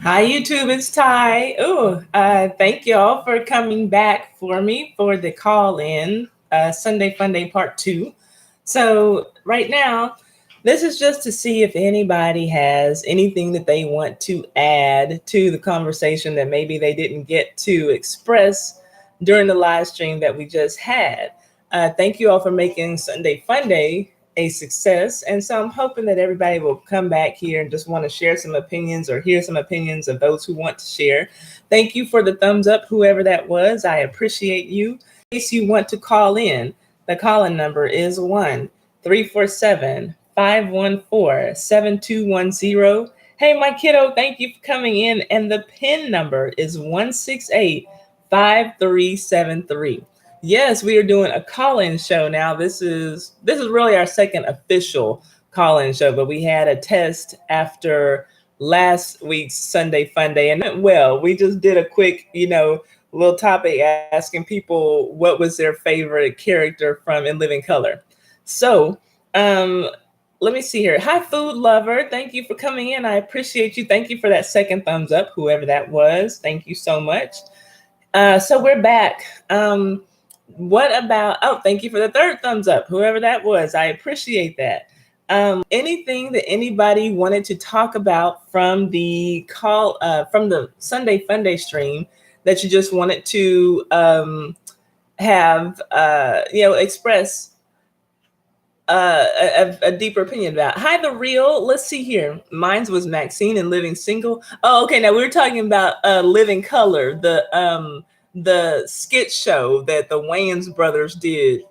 Hi, YouTube. It's Ty. Thank y'all for coming back for me for the call in Sunday Funday Part 2. So, right now, this is just to see if anybody has anything that they want to add to the conversation that maybe they didn't get to express during the live stream that we just had. Thank you all for making Sunday Funday a success. And so I'm hoping that everybody will come back here and just want to share some opinions or hear some opinions of those who want to share. Thank you for the thumbs up, whoever that was. I appreciate you. In case you want to call in, the call-in number is 1-347-514-7210. Hey, my kiddo, thank you for coming in. And the PIN number is 168-5373. Yes, we are doing a call-in show now. This is really our second official call-in show, but we had a test after last week's Sunday Funday and it went well. We just did a quick, little topic asking people what was their favorite character from In Living Color. So, let me see here. Hi, food lover. Thank you for coming in. I appreciate you. Thank you for that second thumbs up, whoever that was. Thank you so much. So we're back. What about, oh, thank you for the third thumbs up, whoever that was. I appreciate that. Anything that anybody wanted to talk about from the from the Sunday Funday stream that you just wanted to have, express a deeper opinion about. Hi, the real. Let's see here. Mine's was Maxine and Living Single. Oh, okay. Now we were talking about Living Color, the skit show that the Wayans brothers did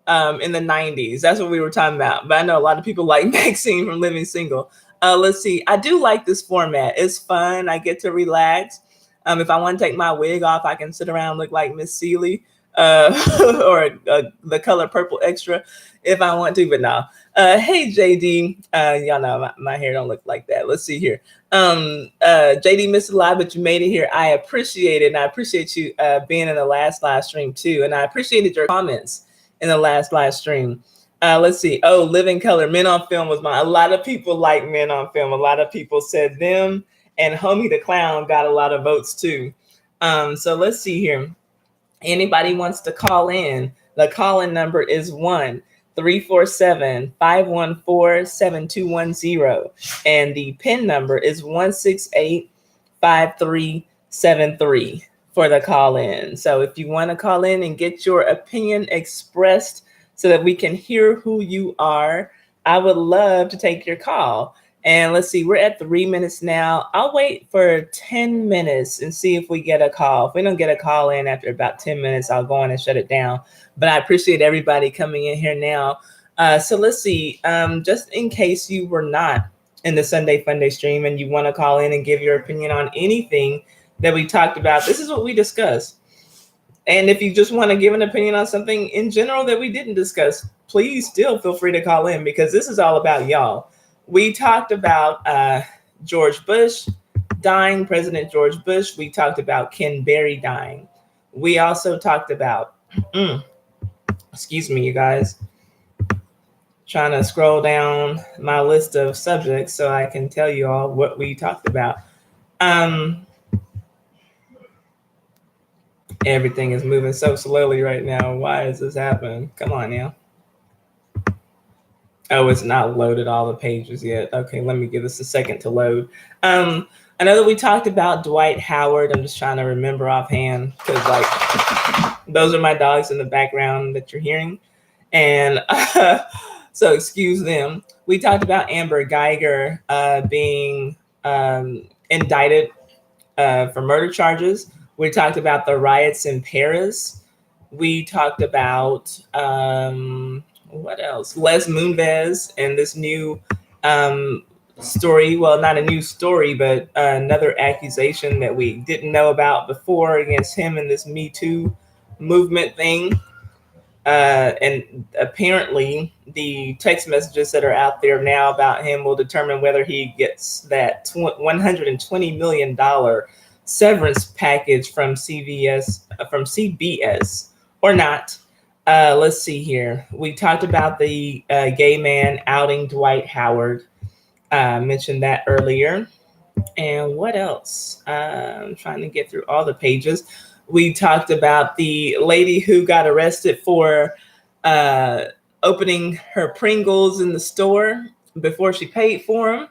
in the 90s. That's what we were talking about. But I know a lot of people like Maxine from Living Single. Let's see. I do like this format. It's fun. I get to relax. If I want to take my wig off, I can sit around and look like Miss Seeley or the color purple extra if I want to, but no. Hey, JD. Y'all know my hair don't look like that. Let's see here. JD missed a lot, but you made it here. I appreciate it. And I appreciate you being in the last live stream too. And I appreciated your comments in the last live stream. Let's see. Oh, Living Color, Men on Film was mine. A lot of people like Men on Film. A lot of people said them, and Homie the Clown got a lot of votes too. So let's see here. Anybody wants to call in, the call-in number is 1-347-514-7210. And the PIN number is 168-5373 for the call-in. So if you want to call in and get your opinion expressed so that we can hear who you are, I would love to take your call. And let's see, we're at 3 minutes now. I'll wait for 10 minutes and see if we get a call. If we don't get a call in after about 10 minutes, I'll go on and shut it down. But I appreciate everybody coming in here now. So let's see, just in case you were not in the Sunday Funday stream and you want to call in and give your opinion on anything that we talked about, this is what we discussed. And if you just want to give an opinion on something in general that we didn't discuss, please still feel free to call in because this is all about y'all. We talked about George Bush dying, President George Bush. We talked about Ken Berry dying. We also talked about, excuse me, you guys, trying to scroll down my list of subjects so I can tell you all what we talked about. Everything is moving so slowly right now. Why is this happening? Come on now. Oh, it's not loaded all the pages yet. Okay, let me give this a second to load. I know that we talked about Dwight Howard. I'm just trying to remember offhand because, like, those are my dogs in the background that you're hearing. And so excuse them. We talked about Amber Geiger being indicted for murder charges. We talked about the riots in Paris. We talked about... what else? Les Moonves and this new story. Well, not a new story, but another accusation that we didn't know about before against him in this Me Too movement thing. And apparently the text messages that are out there now about him will determine whether he gets that $120 million severance package from CBS or not. Let's see here. We talked about the gay man outing Dwight Howard. Mentioned that earlier. And what else? I'm trying to get through all the pages. We talked about the lady who got arrested for uh, opening her Pringles in the store before she paid for them.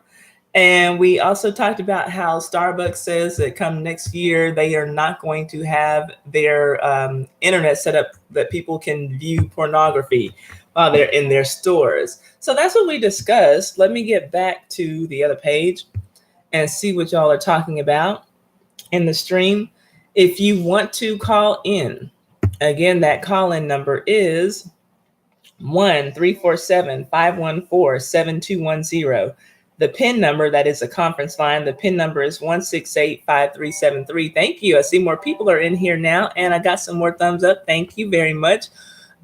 And we also talked about how Starbucks says that come next year, they are not going to have their internet set up that people can view pornography while they're in their stores. So that's what we discussed. Let me get back to the other page and see what y'all are talking about in the stream. If you want to call in, again, that call in number is 1-347-514-7210. The PIN number, that is a conference line. The PIN number is 168-5373. Thank you. I see more people are in here now, and I got some more thumbs up. Thank you very much.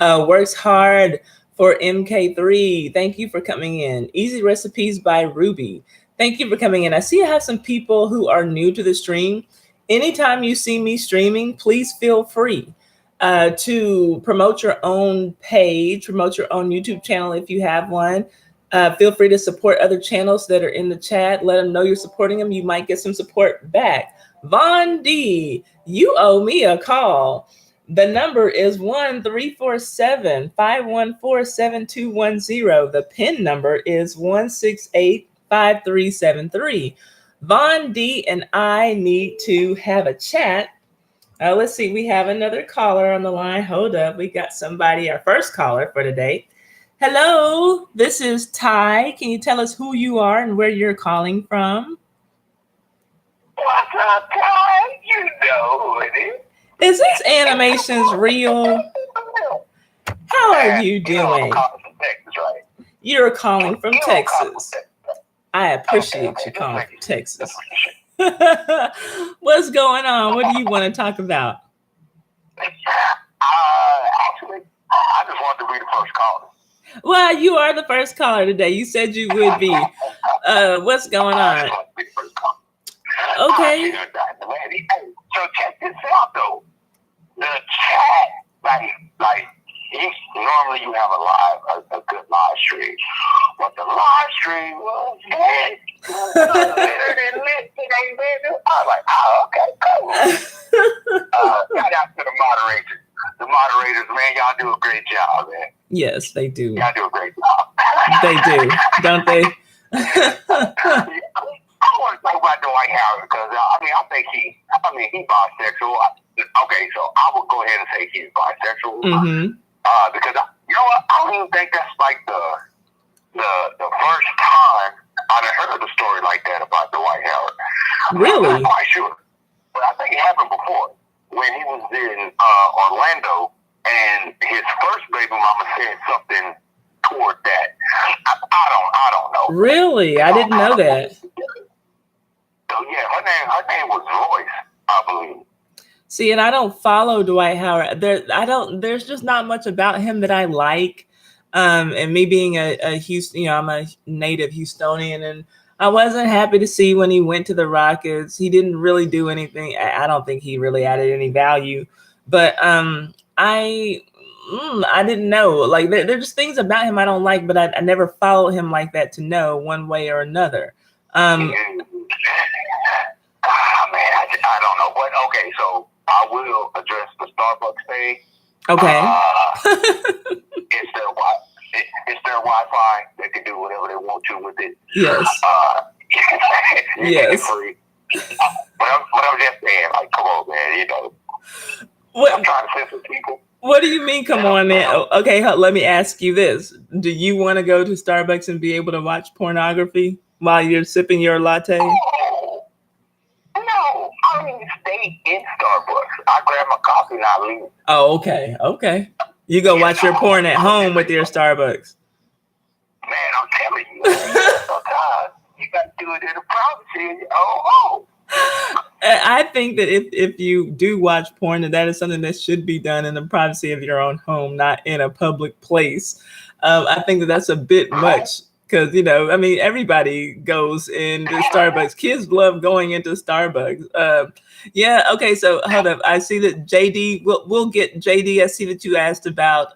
Works hard for MK3. Thank you for coming in. Easy Recipes by Ruby. Thank you for coming in. I see I have some people who are new to the stream. Anytime you see me streaming, please feel free to promote your own page, promote your own YouTube channel if you have one. Feel free to support other channels that are in the chat. Let them know you're supporting them. You might get some support back. Von D, you owe me a call. The number is 1-347-514-7210. The PIN number is 168-5373. Von D and I need to have a chat. Let's see. We have another caller on the line. Hold up. We got somebody, our first caller for today. Hello, this is Ty. Can you tell us who you are and where you're calling from? What's up, Ty? You know who it is. Is this animations real? How are you doing? You're calling from Texas. I appreciate you calling from Texas. What's going on? What do you want to talk about? Actually, I just wanted to be the first caller. Well, you are the first caller today. You said you would be. What's going on? Okay. So check this out, though. The chat, like normally you have a good live stream, but the live stream was lit. I was like, oh, okay, cool. Shout out to the moderators. The moderators, man, y'all do a great job, man. Yes, they do. Y'all do a great job. They do, don't they? I want to talk about Dwight Howard because I think he's bisexual. Okay, so I would go ahead and say he's bisexual. Mm-hmm. Because you know what? I don't even think that's like the first time I've heard a story like that about Dwight Howard. Really? I'm not quite sure, but I think it happened before when he was in Orlando, and his first baby mama said something toward that. I don't know. Really? I didn't know that. So yeah, her name was Royce, I believe. See, and I don't follow Dwight Howard. There's just not much about him that I like. And me being a Houston, I'm a native Houstonian, and I wasn't happy to see when he went to the Rockets. He didn't really do anything. I don't think he really added any value. But I didn't know. Like there are just things about him I don't like, but I never followed him like that to know one way or another. Man, I don't know. But okay, so I will address the Starbucks thing. Okay. It's their Wi-Fi. They can do whatever they want to with it. Yes. Yes. Free. But I'm just saying, like, come on, man. I'm trying to censor people. What do you mean, come on, man? Okay, let me ask you this. Do you want to go to Starbucks and be able to watch pornography while you're sipping your latte? Oh, no, I don't even stay in Starbucks. I grab my coffee and I leave. Oh, okay. You go watch your porn at home with your Starbucks. Man, I'm telling you, sometimes you got to do it in the privacy of your own home. I think that if you do watch porn, that is something that should be done in the privacy of your own home, not in a public place. I think that's a bit much because, everybody goes into Starbucks. Kids love going into Starbucks. Yeah. Okay. So hold up. I see that JD, we'll get JD. I see that you asked about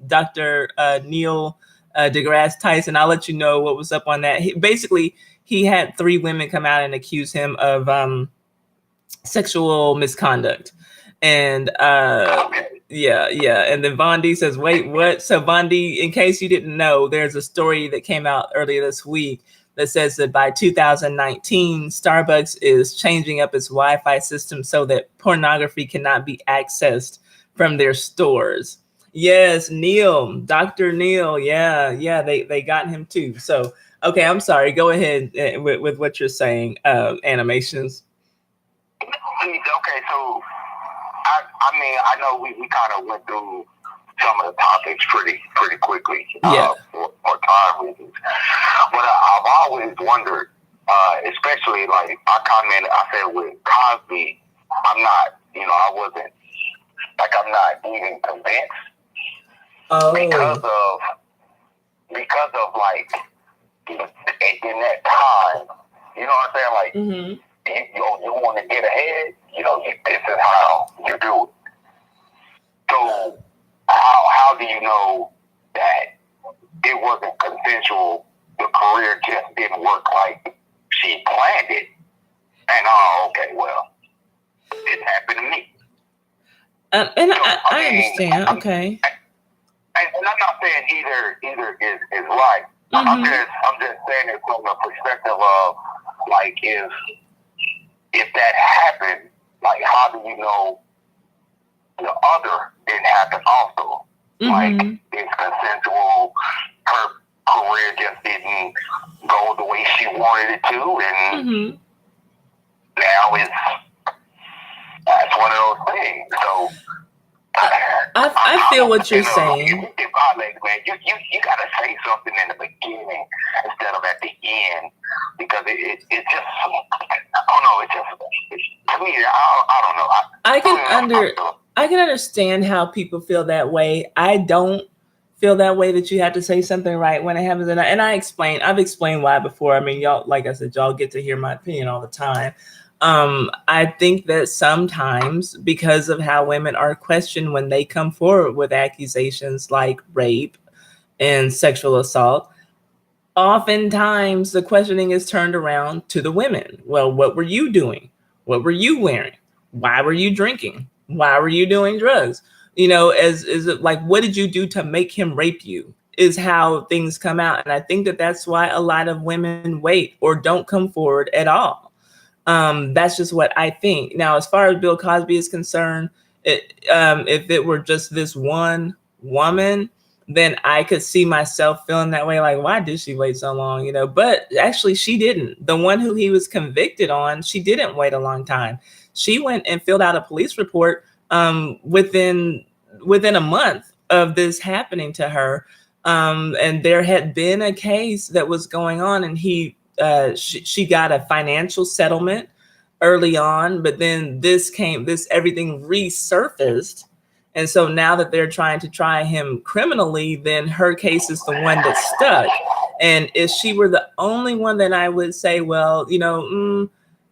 Dr. Neil DeGrasse Tyson. I'll let you know what was up on that. Basically, he had 3 women come out and accuse him of sexual misconduct. And yeah. And then Vondi says, wait, what? So Vondi, in case you didn't know, there's a story that came out earlier this week that says that by 2019, Starbucks is changing up its Wi-Fi system so that pornography cannot be accessed from their stores. Yes, Neil, Dr. Neil. Yeah, they got him too. So, okay, I'm sorry. Go ahead with what you're saying, animations. Okay, so I mean, I know we kind of went through some of the topics pretty quickly for time reasons, but I've always wondered, especially like I said with Cosby, I'm not even convinced because of like in that time, you know what I'm saying, like. Mm-hmm. You want to get ahead, this is how you do it. So how do you know that it wasn't consensual? The career just didn't work like she planned it. And okay, well, it happened to me. And so, I understand. Okay. And I'm not saying either is right. Mm-hmm. I'm just saying it from the perspective of like if that happened, like how do you know the other didn't happen also? Mm-hmm. Like it's consensual, her career just didn't go the way she wanted it to, and now that's one of those things. So I feel what you're saying. If man, you gotta say something in the beginning instead of at the end, because it just I don't know. It's to me. I don't know. I can understand how people feel that way. I don't feel that way, that you have to say something right when it happens. And I've explained why before. I mean, y'all, like I said, y'all get to hear my opinion all the time. I think that sometimes because of how women are questioned when they come forward with accusations like rape and sexual assault, oftentimes the questioning is turned around to the women. Well, what were you doing? What were you wearing? Why were you drinking? Why were you doing drugs? Is it like, what did you do to make him rape you? Is how things come out. And I think that that's why a lot of women wait or don't come forward at all. That's just what I think. Now, as far as Bill Cosby is concerned, if it were just this one woman, then I could see myself feeling that way. Like, why did she wait so long? But actually she didn't. The one who he was convicted on, she didn't wait a long time. She went and filled out a police report within a month of this happening to her. And there had been a case that was going on, and she got a financial settlement early on, but then everything resurfaced. And so now that they're trying to try him criminally, then her case is the one that's stuck. And if she were the only one, then I would say, well,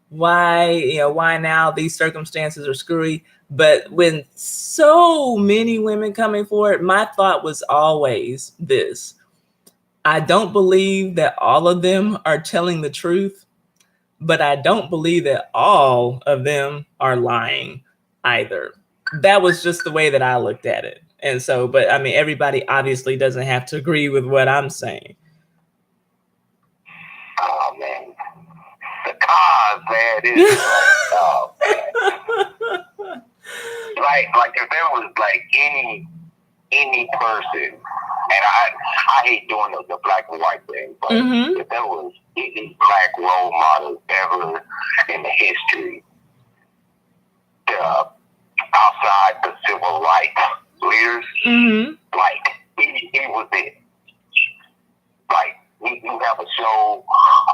why now? These circumstances are screwy. But when so many women coming forward, my thought was always this: I don't believe that all of them are telling the truth, but I don't believe that all of them are lying either. That was just the way that I looked at it. And so, but I mean, everybody obviously doesn't have to agree with what I'm saying. Oh man, the cause, man, is oh man. like if there was like any person, and I hate doing the black and white thing, but if there was any black role model ever in the history, outside the civil rights leaders, like he was it. Like you have a show,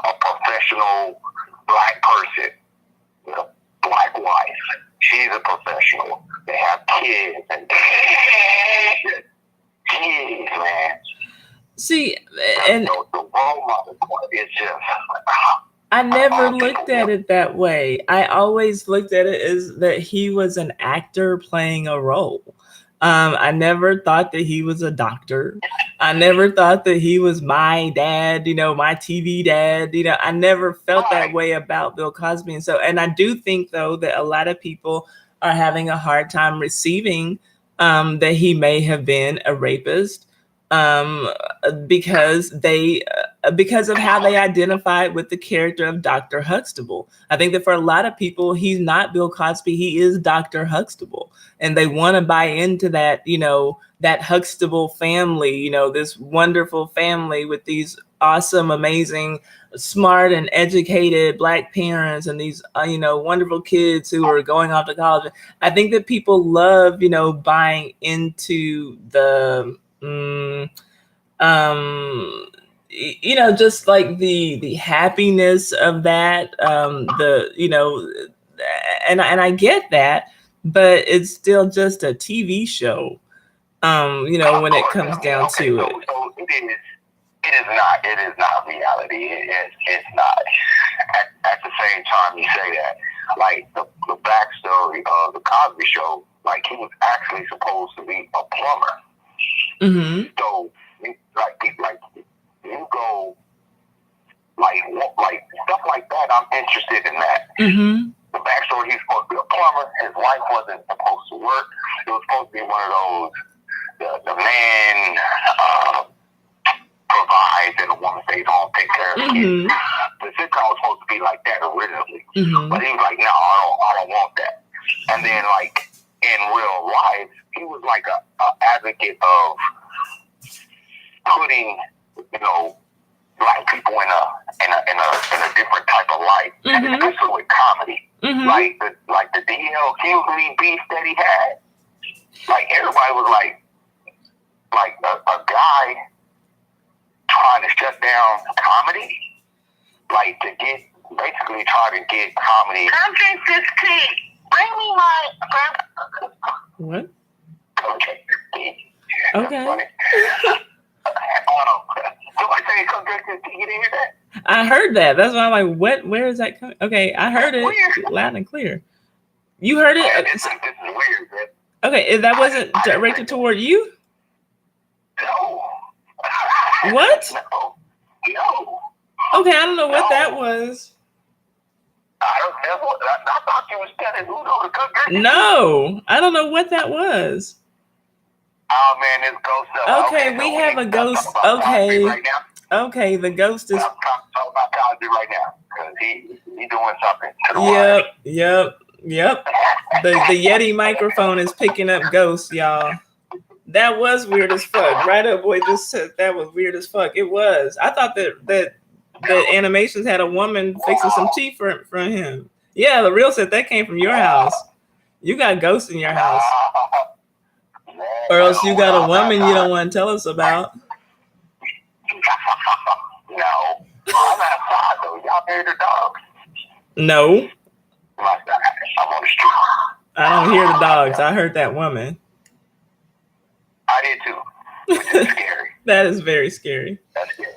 a professional black person with a black wife. She's a professional. They have kids and kids, man. See, and the role model is just. I never looked at it that way. I always looked at it as that he was an actor playing a role. I never thought that he was a doctor. I never thought that he was my dad, my TV dad. I never felt that Right. way about Bill Cosby. And I do think, though, that a lot of people are having a hard time receiving that he may have been a rapist um, because of how they identified with the character of Dr. Huxtable. I think that for a lot of people, he's not Bill Cosby, he is Dr. Huxtable. And they want to buy into that, that Huxtable family, this wonderful family with these awesome, amazing, smart and educated Black parents and these, wonderful kids who are going off to college. I think that people love, buying into the, just like the happiness of that, and I get that, but it's still just a TV show, when it comes down to it. So it is not reality. It's not. At the same time, you say that, like the backstory of the Cosby Show, like he was actually supposed to be a plumber. Mm-hmm. So, like you go, like stuff like that. I'm interested in that. Mm-hmm. The backstory: he's supposed to be a plumber. His wife wasn't supposed to work. It was supposed to be one of those the man provides and the woman stays home, take care of the kids. The sitcom was supposed to be like that originally, but he was like, "No, I don't want that." And then, like in real life, he was like a advocate of putting, Black people in a different type of light, especially with comedy. Like the DL Hughley beef that he had. Like everybody was like a guy trying to shut down comedy, like to basically try to get comedy. Come drink this tea. Bring me my. What? Come drink this tea. Okay. So I say come drink this tea. You didn't hear that? I heard that. That's why I'm like, what? Where is that coming? Okay, I heard it loud and clear. You heard it? Man, this is weird, man. Okay, that wasn't directed toward you? No. What? No. Okay, I don't know what that was. I thought you was telling Udo to come drink. No, I don't know what that was. Oh man, it's ghost stuff. Okay, we have a ghost. Okay. Right now. Okay, the ghost is. I'm talking about Cosby right now because he doing something to the Yep. The Yeti microphone is picking up ghosts, y'all. That was weird as fuck. Right Up Boy just said that was weird as fuck. It was. I thought that animations had a woman fixing some tea for him. Yeah, the real said that came from your house. You got ghosts in your house. Or else you got a woman you don't want to tell us about. No. I'm outside though. Y'all hear the dogs? No. I'm on the street. I don't hear the dogs. I heard that woman. I did too. Which is scary. That is very scary. That's scary.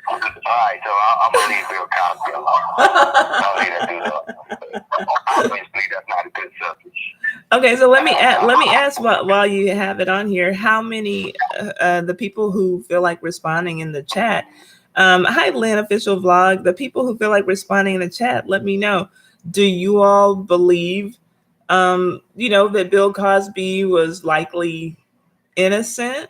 All right, so I'm gonna leave Bill Cosby alone. I'll leave that dude alone. Obviously, that's not a good subject. Okay, so let me ask while you have it on here, how many the people who feel like responding in the chat. Hi, Lynn Official Vlog. The people who feel like responding in the chat, let me know. Do you all believe, that Bill Cosby was likely innocent?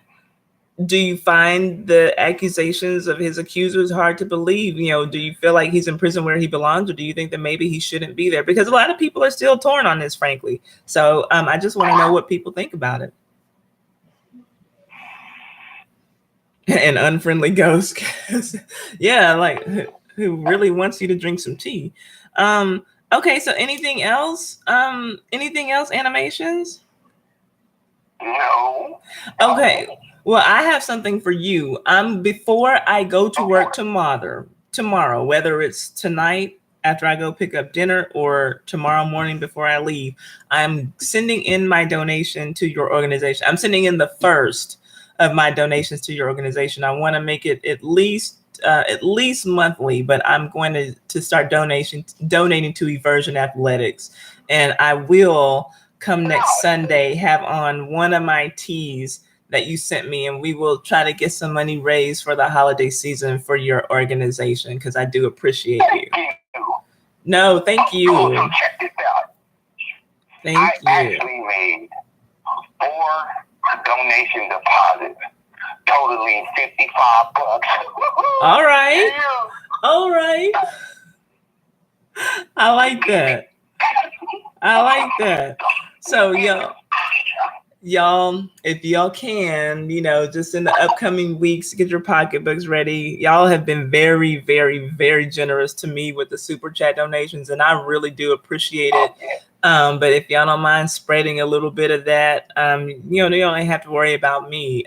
Do you find the accusations of his accusers hard to believe? Do you feel like he's in prison where he belongs, or do you think that maybe he shouldn't be there? Because a lot of people are still torn on this, frankly. So I just want to know what people think about it. An unfriendly ghost. Yeah, like who really wants you to drink some tea. Okay, so anything else? Animations? No. Okay. Well, I have something for you. Before I go to work tomorrow, whether it's tonight after I go pick up dinner or tomorrow morning before I leave, I'm sending in my donation to your organization. I'm sending in the first of my donations to your organization. I want to make it at least monthly, but I'm going to start donating to Eversion Athletics, and I will come next Sunday, have on one of my teas that you sent me, and we will try to get some money raised for the holiday season for your organization, because I do appreciate you. No, thank you. So check this out. Thank you. I actually made 4 donation deposits, totaling $55. All right. All right. I like that. I like that. So y'all, if y'all can, just in the upcoming weeks, get your pocketbooks ready. Y'all have been very, very, very generous to me with the super chat donations, and I really do appreciate it. But if y'all don't mind spreading a little bit of that, you don't have to worry about me.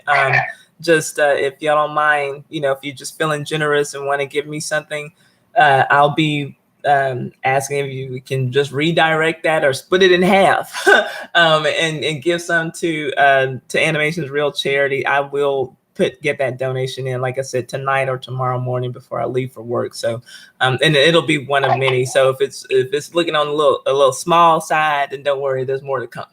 Just if y'all don't mind, if you're just feeling generous and want to give me something, I'll be asking if you can just redirect that or split it in half, and give some to Animation's Real Charity. I will get that donation in, like I said, tonight or tomorrow morning before I leave for work. So, and it'll be one of many. So if it's looking on a little small side, then don't worry, there's more to come.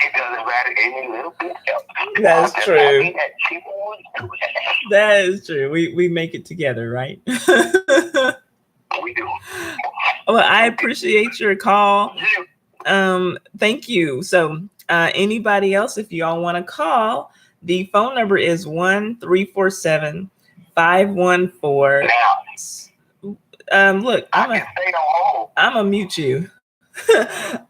It doesn't matter, any little bit helps. That's true. That is true. We make it together, right? We do. Well, I appreciate your call. Thank you. So anybody else, if y'all want to call, the phone number is 1-347-514. Look, I'm gonna mute you.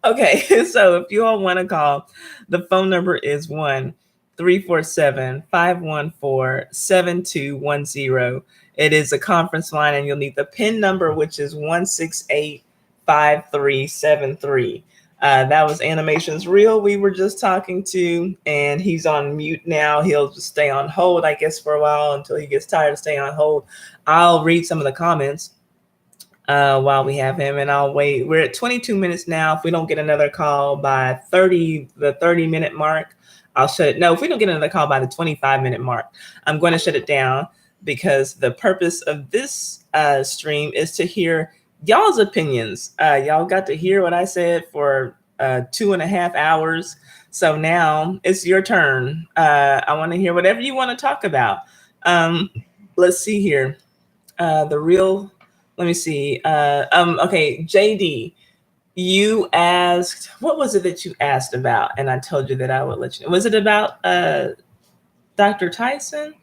Okay, so if you all want to call, the phone number is 1-347-514-7210. It is a conference line, and you'll need the PIN number, which is 1685373. That was Animation's Real we were just talking to, and he's on mute now. He'll just stay on hold, I guess, for a while until he gets tired of staying on hold. I'll read some of the comments while we have him, and I'll wait. We're at 22 minutes now. If we don't get another call by the 30-minute mark, I'll shut it. No, if we don't get another call by the 25-minute mark, I'm going to shut it down, because the purpose of this stream is to hear y'all's opinions. Y'all got to hear what I said for 2.5 hours. So now it's your turn. I want to hear whatever you want to talk about. Let's see here. Let me see. Okay, JD, you asked, what was it that you asked about? And I told you that I would let you know. Was it about Dr. Tyson?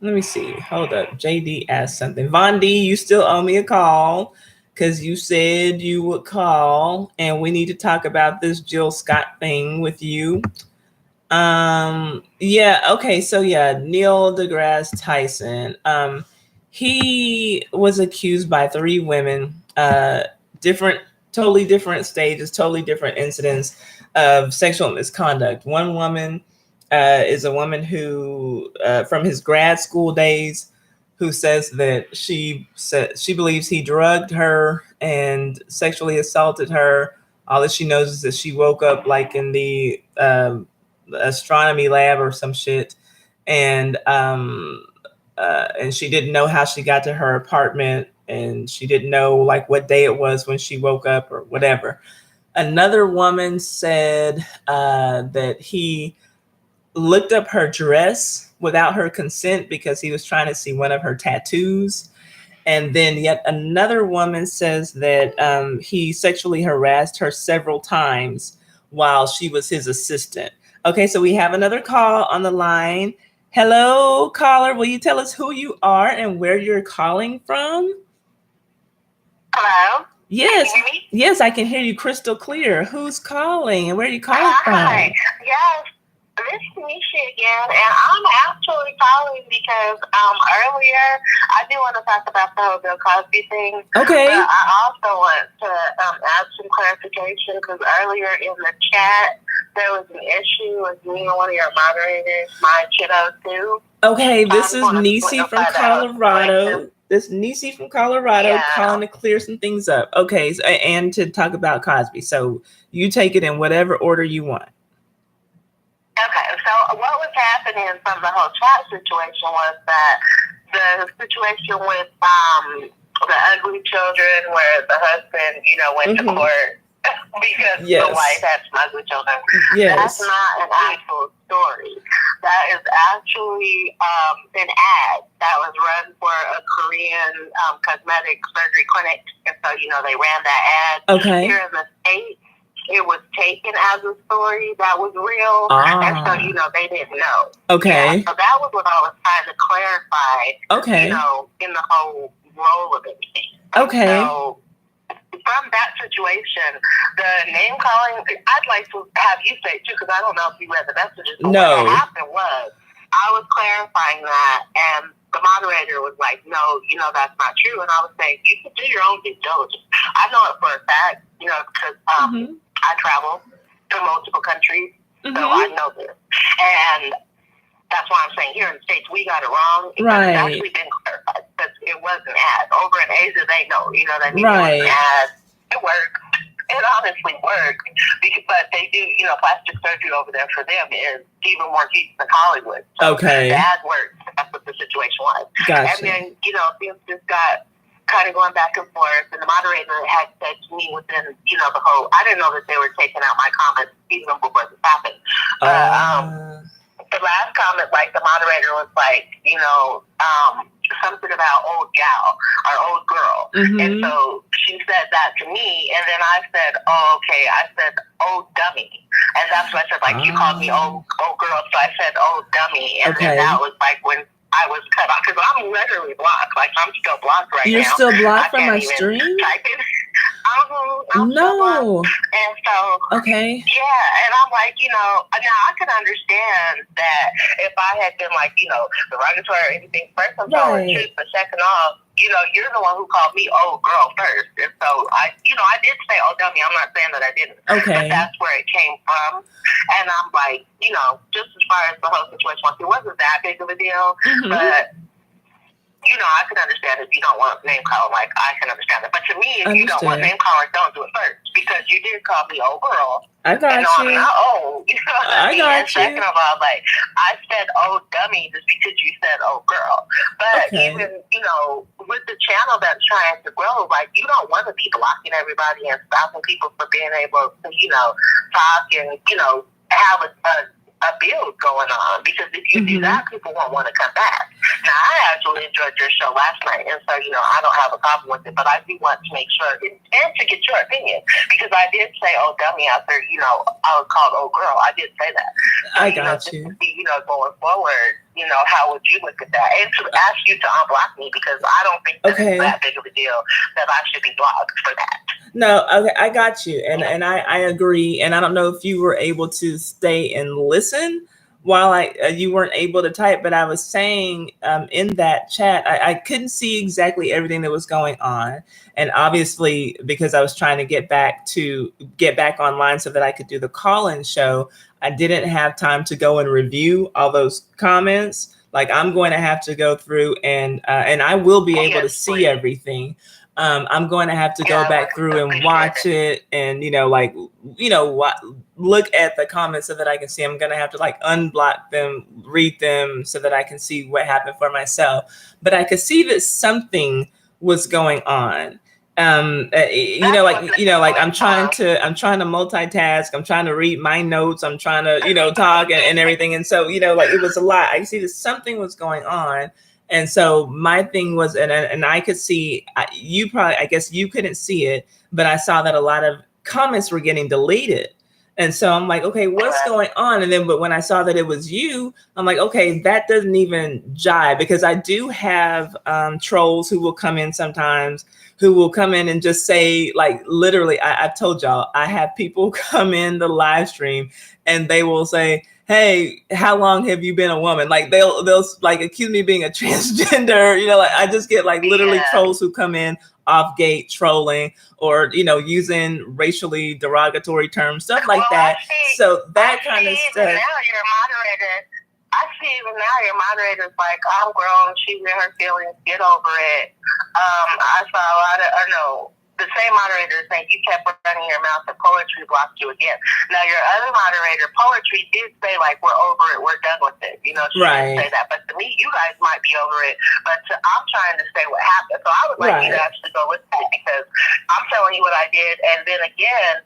Let me see. Hold up. JD asked something. Funday, you still owe me a call, because you said you would call, and we need to talk about this Jill Scott thing with you. Yeah. Okay. So yeah, Neil deGrasse Tyson. He was accused by 3 women, totally different stages, totally different incidents of sexual misconduct. One woman is a woman who, from his grad school days, who says that she believes he drugged her and sexually assaulted her. All that she knows is that she woke up like in the astronomy lab or some shit, and she didn't know how she got to her apartment, and she didn't know like what day it was when she woke up or whatever. Another woman said that he looked up her dress without her consent because he was trying to see one of her tattoos. And then yet another woman says that he sexually harassed her several times while she was his assistant. Okay, so we have another call on the line. Hello, caller. Will you tell us who you are and where you're calling from? Hello? Yes. Can you hear me? Yes, I can hear you crystal clear. Who's calling and where are you calling from? Hi. Yes, this is Nisha again, and I'm actually calling because earlier, I do want to talk about the whole Bill Cosby thing. Okay. But I also want to add some clarification, because earlier in the chat, there was an issue with me and one of your moderators, my kiddo too. Okay, this is Nisi from Colorado. This Nisi from Colorado calling to clear some things up. Okay, and to talk about Cosby. So you take it in whatever order you want. Okay, so what was happening from the whole chat situation was that the situation with the ugly children where the husband, went to court because the wife had some ugly children. Yes. That's not an actual story. That is actually an ad that was run for a Korean cosmetic surgery clinic. And so, they ran that ad here in the States. It was taken as a story that was real. And so, they didn't know. Okay. Yeah, so that was what I was trying to clarify, in the whole role of everything. Okay. So, from that situation, the name calling, I'd like to have you say it too, because I don't know if you read the messages. But no. What happened was, I was clarifying that, and the moderator was like, no, that's not true. And I was saying, you can do your own due diligence. I know it for a fact, because I travel to multiple countries, so I know this. And that's why I'm saying here in the States, we got it wrong. It's actually been clarified because it was an ad. Over in Asia, they know, you know what I mean? It was an ad. It worked. It honestly worked. But they do, plastic surgery over there for them is even more cheap than Hollywood. So the ad worked. That's what the situation was. Gotcha. And then, things just got kind of going back and forth. And the moderator had said to me within, the whole, I didn't know that they were taking out my comments even before this happened. The last comment, like the moderator was like, something about old gal or old girl. And so she said that to me, and then I said, oh, okay. I said, old dummy. And that's what I said, like, you called me old girl, so I said, old dummy. And then that was like when I was cut off, because I'm literally blocked. Like, I'm still blocked right now. You're still blocked from my stream? I'm no. And so, yeah, and I'm like, now I can understand that if I had been like, derogatory or anything, first I'm telling the truth, but second off, you're the one who called me old girl first. And so I did say old dummy. I'm not saying that I didn't. But that's where it came from. And I'm like, just as far as the whole situation, like, it wasn't that big of a deal, but I can understand if you don't want name calling. Like, I can understand that. But to me, if you don't want name calling, don't do it first, because you did call me old girl. I got you. I'm not old. I got you. Second of all, like, I said old dummy just because you said old girl. But even, with the channel that's trying to grow, like, you don't want to be blocking everybody and stopping people from being able to, talk and, have a build going on, because if you do that, people won't want to come back. Now, I actually enjoyed your show last night, and so, I don't have a problem with it, but I do want to make sure, and to get your opinion, because I did say, oh, dummy, after, I was called old girl. I did say that. So, I got you. To see, going forward, how would you look at that? And to ask you to unblock me, because I don't think that it's that big of a deal that I should be blocked for that. No, okay, I got you. And I agree. And I don't know if you were able to stay and listen while you weren't able to type, but I was saying in that chat, I couldn't see exactly everything that was going on. And obviously, because I was trying to get back online so that I could do the call-in show, I didn't have time to go and review all those comments. Like, I'm going to have to go through and I will be able to see everything. I'm going to have to go back through and watch it and, look at the comments so that I can see. I'm going to have to unblock them, read them so that I can see what happened for myself. But I could see that something was going on. I'm trying to multitask. I'm trying to read my notes. I'm trying to, talk and everything. And so, it was a lot. I see that something was going on. And so my thing was, and I could see, I guess you couldn't see it, but I saw that a lot of comments were getting deleted. And so I'm like, okay, what's going on? And then, but when I saw that it was you, I'm like, okay, that doesn't even jive, because I do have trolls who will come in sometimes, who will come in and just say, like, literally, I told y'all, I have people come in the live stream and they will say, hey, how long have you been a woman? Like, they'll like accuse me of being a transgender. Like, I just get literally trolls who come in off gate trolling or, using racially derogatory terms, stuff like that. So that kind of stuff. Now you're a moderator. I see even now your moderator's like, I'm grown, she's in her feelings, get over it. I saw a lot of, the same moderator saying you kept running your mouth and poetry blocked you again. Now, your other moderator, poetry, did say, we're over it, we're done with it. She didn't say that. But to me, you guys might be over it, but I'm trying to say what happened. So I would like you to actually go listen to it, because I'm telling you what I did. And then again,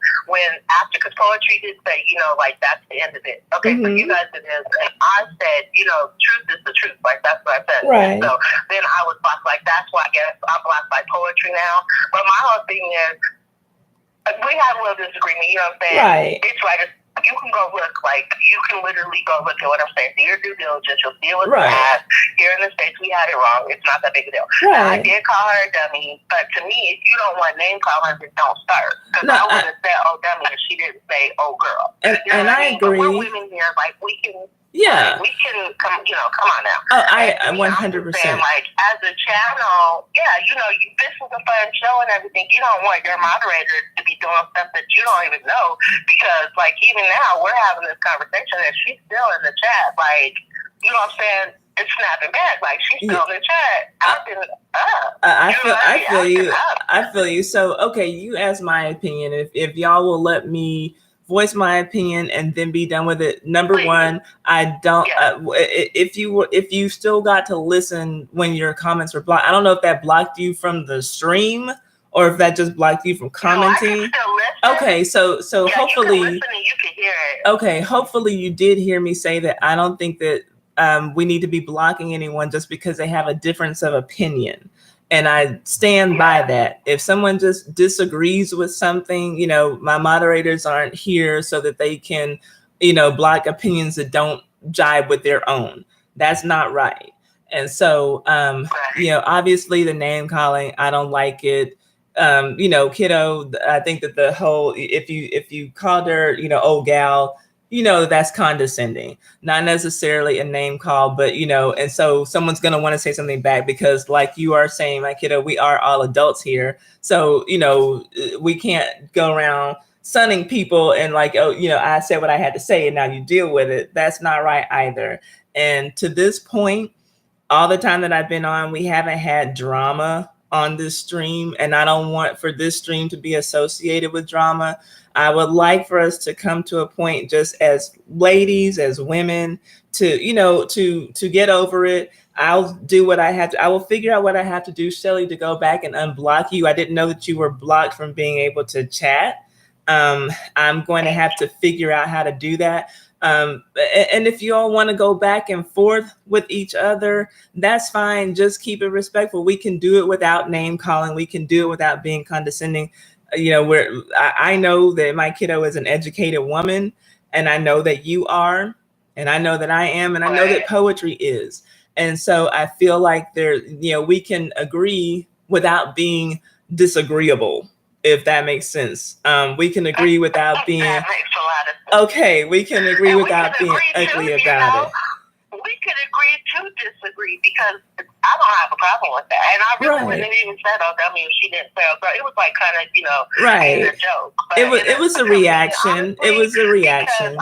because poetry did say, like, that's the end of it. Okay, so you guys did this. And I said, truth is the truth. Like, that's what I said. Right. So then I was blocked. Like, that's why I guess I'm blocked by poetry now. But my whole thing is, we have a little disagreement, you know what I'm saying? Right. It's like, you can go look, like, you can literally go look at what I'm saying. Do your due diligence. You'll see it was bad. Here in the States, we had it wrong. It's not that big a deal. Right. I did call her a dummy, but to me, if you don't want name calling, then don't start. Because I wouldn't have said, oh, dummy, if she didn't say, oh, girl. And I agree. But we're women here, like, we can... Yeah. We can come on now. Oh, I 100%. Like, as a channel, this is a fun show and everything. You don't want your moderator to be doing stuff that you don't even know, because, like, even now we're having this conversation and she's still in the chat. Like, you know what I'm saying? It's snapping back. Like, she's still in the chat. I've been up. I feel you. So, okay, you asked my opinion. If y'all will let me voice my opinion and then be done with it. Number one, I don't. If you still got to listen when your comments were blocked, I don't know if that blocked you from the stream or if that just blocked you from commenting. No, I can still listen. Okay, so hopefully, you can listen and you can hear it. Okay, hopefully you did hear me say that I don't think that we need to be blocking anyone just because they have a difference of opinion. And I stand by that. If someone just disagrees with something, my moderators aren't here so that they can, block opinions that don't jibe with their own. That's not right. And so, obviously the name calling, I don't like it. Kiddo, I think that the whole, if you called her, old gal, that's condescending, not necessarily a name call, but, and so someone's going to want to say something back because, like you are saying, my kiddo, we are all adults here. So, we can't go around sunning people and like, oh, I said what I had to say and now you deal with it. That's not right either. And to this point, all the time that I've been on, we haven't had drama on this stream, and I don't want for this stream to be associated with drama. I would like for us to come to a point just as ladies, as women, to get over it. I'll do what I have to. I will figure out what I have to do, Shelly, to go back and unblock you. I didn't know that you were blocked from being able to chat. I'm going to have to figure out how to do that. And if you all want to go back and forth with each other, that's fine. Just keep it respectful. We can do it without name calling. We can do it without being condescending. I know that my kiddo is an educated woman, and I know that you are, and I know that I am, and I know that poetry is. And so I feel like we can agree without being disagreeable, if that makes sense. We can agree without being that makes a lot of sense. Okay. We can agree without being ugly about it. We could agree to disagree because I don't have a problem with that. And I really wouldn't even said, oh, dummy, if she didn't say, oh, it was like kind of, being a joke. But, it was a reaction. Honestly, it was a reaction.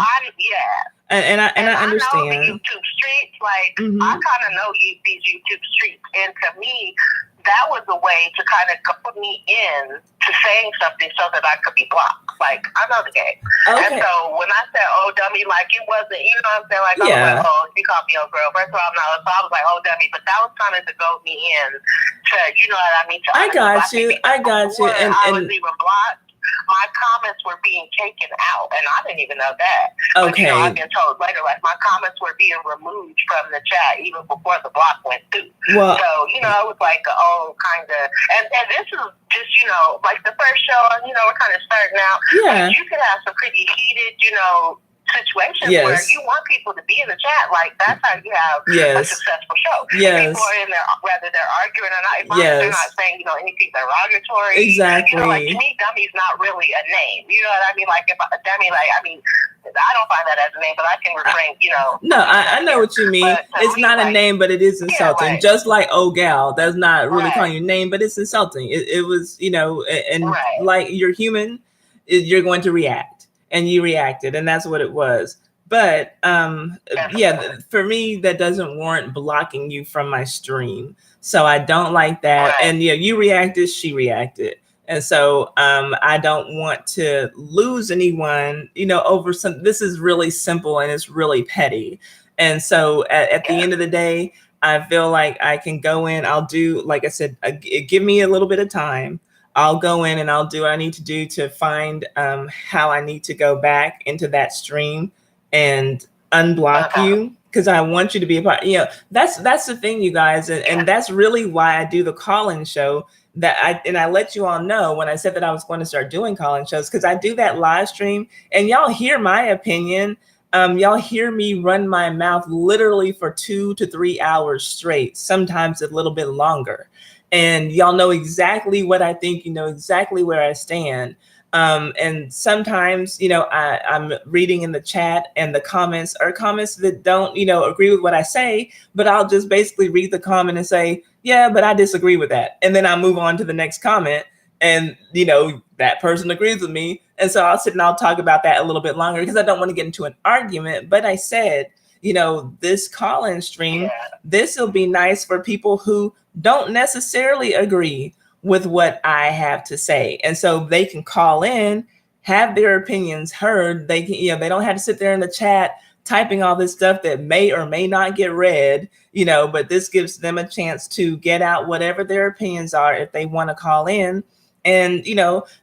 And I understand. I know the YouTube streets, like, I kind of know these YouTube streets. And to me, that was a way to kind of put me in to saying something so that I could be blocked. Like, I know the game. Okay. And so when I said, oh, dummy, like, it wasn't, you know what I'm saying? Like, I was like, oh, she called me old girl. First of all, so I was like, oh, dummy. But that was kind of to goad me in to, you know what I mean? I got you. And I was even blocked. My comments were being taken out, and I didn't even know that. Okay. But, I've been told later, like, my comments were being removed from the chat even before the block went through. Well, so, it was like, kind of, and this is just, like the first show, and, we're kind of starting out. Yeah. But you could have some pretty heated, situations where you want people to be in the chat. Like, that's how you have a successful show. Yes. People are in there, whether they're arguing or not, as long as they're not saying, anything derogatory. Exactly. Like, to me, dummy's not really a name. You know what I mean? Like, if a dummy, like, I mean, I don't find that as a name, but I can refrain, No, I know what you mean. It's not a name, but it is insulting. Just like old gal, that's not really calling your name, but it's insulting. It was, and like you're human, you're going to react. And you reacted, and that's what it was. But for me, that doesn't warrant blocking you from my stream. So I don't like that. Right. And you reacted, she reacted. And so I don't want to lose anyone, over some. This is really simple and it's really petty. And so at the end of the day, I feel like I can go in, I'll do, like I said, give me a little bit of time. I'll go in and I'll do what I need to do to find how I need to go back into that stream and unblock you, because I want you to be a part. That's the thing, you guys, and that's really why I do the call-in show. I let you all know when I said that I was going to start doing call-in shows, because I do that live stream and y'all hear my opinion. Y'all hear me run my mouth literally for 2 to 3 hours straight, sometimes a little bit longer. And y'all know exactly what I think, you know exactly where I stand. And sometimes, I'm reading in the chat and the comments are comments that don't, agree with what I say, but I'll just basically read the comment and say, yeah, but I disagree with that. And then I move on to the next comment. And, that person agrees with me. And so I'll sit and I'll talk about that a little bit longer because I don't want to get into an argument. But I said, this call-in stream, this will be nice for people who don't necessarily agree with what I have to say. And so they can call in, have their opinions heard. They can, they don't have to sit there in the chat typing all this stuff that may or may not get read, but this gives them a chance to get out whatever their opinions are if they want to call in. And,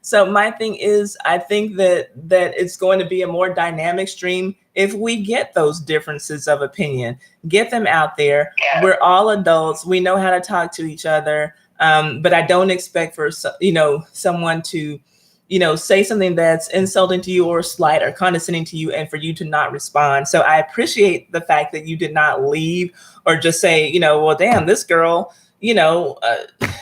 so my thing is, I think that it's going to be a more dynamic stream if we get those differences of opinion, get them out there. Yeah. We're all adults. We know how to talk to each other. But I don't expect for, someone to, say something that's insulting to you or slight or condescending to you and for you to not respond. So I appreciate the fact that you did not leave or just say, well, damn, this girl,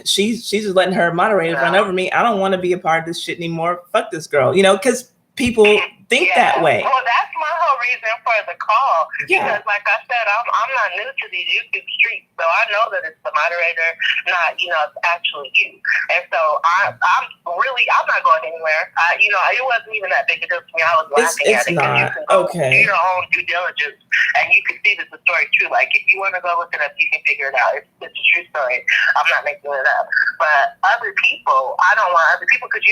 she's just letting her moderator run over me. I don't want to be a part of this shit anymore. Fuck this girl, because people think that way. Well, that's my whole reason for the call. Yeah. Because like I said, I'm not new to these YouTube streets, so I know that it's the moderator, not, it's actually you. And so I'm not going anywhere. It wasn't even that big a deal to me. I was laughing at it. Not. You can go okay. do your own due diligence, and you can see that the story's true. Like, if you want to go look it up, you can figure it out. It's a true story. I'm not making it up. But other people, I don't want other people, because,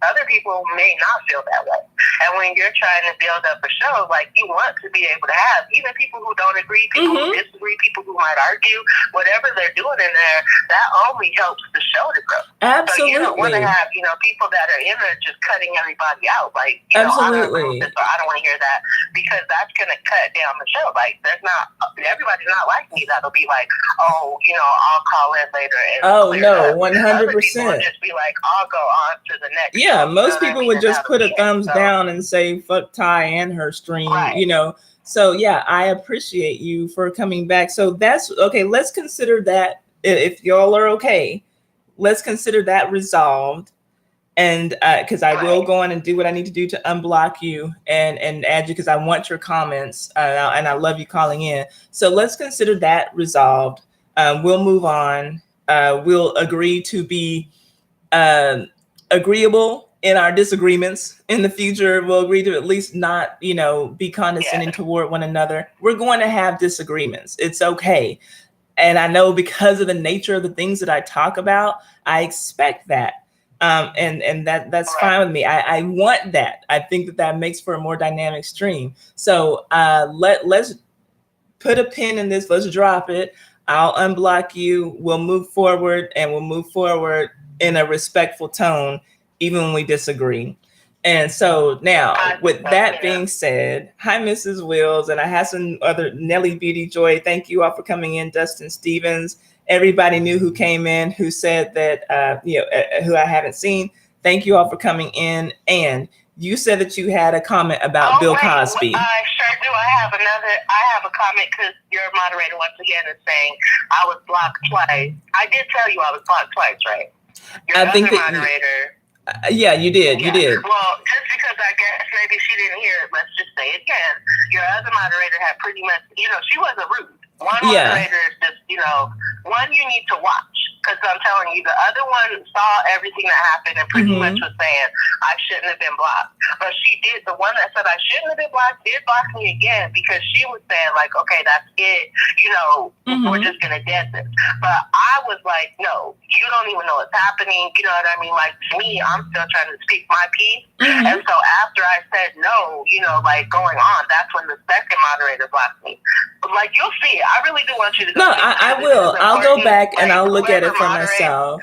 other people may not feel that way. And when you're trying to build up a show, like, you want to be able to have even people who don't agree, people who disagree, people who might argue, whatever they're doing in there, that only helps the show to grow. Absolutely. So you don't want to have, people that are in there just cutting everybody out. Like, absolutely. I don't want to hear that, because that's going to cut down the show. Like, everybody's not like me that'll be like, oh, I'll call in later. And no, 100%. Just be like, I'll go on to the next. Yeah, most people would just put a thumbs down and say, fuck Ty and her stream, right. So yeah, I appreciate you for coming back. So that's okay. Let's consider that, if y'all are okay, let's consider that resolved. And because I will go on and do what I need to do to unblock you and add you, because I want your comments and I love you calling in. So let's consider that resolved. We'll move on. We'll agree to be agreeable in our disagreements in the future. We'll agree to at least not, be condescending toward one another. We're going to have disagreements. It's okay. And I know because of the nature of the things that I talk about, I expect that. And that's fine with me. I want that. I think that makes for a more dynamic stream. So let's put a pin in this. Let's drop it. I'll unblock you. We'll move forward, and we'll move forward in a respectful tone, even when we disagree. And so now, with that being said, hi, Mrs. Wills, and I have some other Nelly Beauty Joy. Thank you all for coming in. Dustin Stevens, everybody new who came in, who said that, who I haven't seen. Thank you all for coming in. And you said that you had a comment about Bill Cosby. I sure do. I have a comment, because your moderator once again is saying I was blocked twice. I did tell you I was blocked twice, right? Your other moderator. Yeah, you did. Yeah. You did. Well, just because I guess maybe she didn't hear it, let's just say it again. Your other moderator had pretty much, she wasn't rude. One moderator is just, one you need to watch. Because I'm telling you, the other one saw everything that happened and pretty Mhm. much was saying, I shouldn't have been blocked. But she did, the one that said I shouldn't have been blocked did block me again because she was saying, like, okay, that's it. You know, we're just going to dead this. But I was like, no, you don't even know what's happening. You know what I mean? Like, to me, I'm still trying to speak my piece. Mhm. And so after I said no, you know, like going on, that's when the second moderator blocked me. Like, you'll see. I really do want you to go. No, I will. I'll go back and I'll look at it for myself.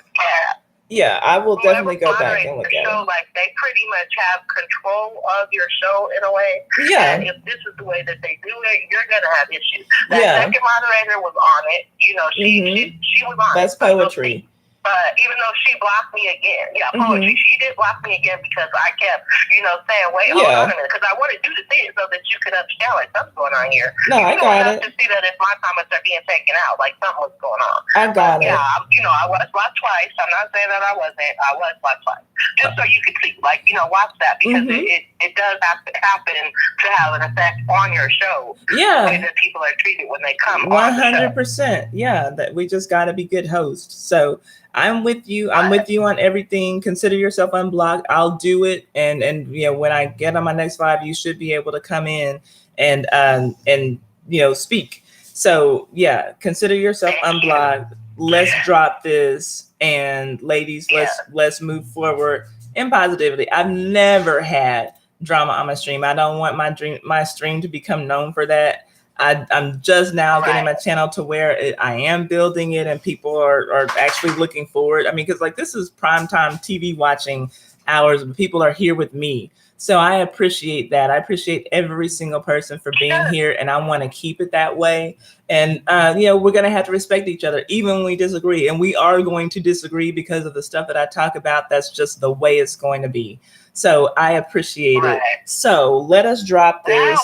Yeah, I will definitely go back and look at it. Like, they pretty much have control of your show in a way. Yeah. And if this is the way that they do it, you're gonna have issues. That second moderator was on it. You know, she was on it. That's poetry. But even though she blocked me again, poetry, she did block me again because I kept, you know, saying, wait, hold on a minute, because I wanted you to see it so that you could understand, like, something's going on here. No, I got it. To see that if my comments are being taken out, like, something was going on. I got it. Yeah, you know, I was blocked twice. I'm not saying that I wasn't. I was blocked twice. Just so you could see, like, you know, watch that because it does have to happen to have an effect on your show. Yeah. The way that people are treated when they come 100%. Yeah, that we just got to be good hosts. So I'm with you. I'm with you on everything. Consider yourself unblocked. I'll do it. And you know, when I get on my next live, you should be able to come in and you know, speak. So yeah, consider yourself unblocked. Let's drop this, and ladies, let's move forward in positivity. I've never had drama on my stream. I don't want my stream to become known for that. I'm just now getting my channel to where I am building it, and people are actually looking forward. I mean, because like this is primetime TV watching hours, but people are here with me. So I appreciate that. I appreciate every single person for being here, and I want to keep it that way. And you know, we're gonna have to respect each other, even when we disagree. And we are going to disagree because of the stuff that I talk about. That's just the way it's going to be. So I appreciate it. So let us drop this.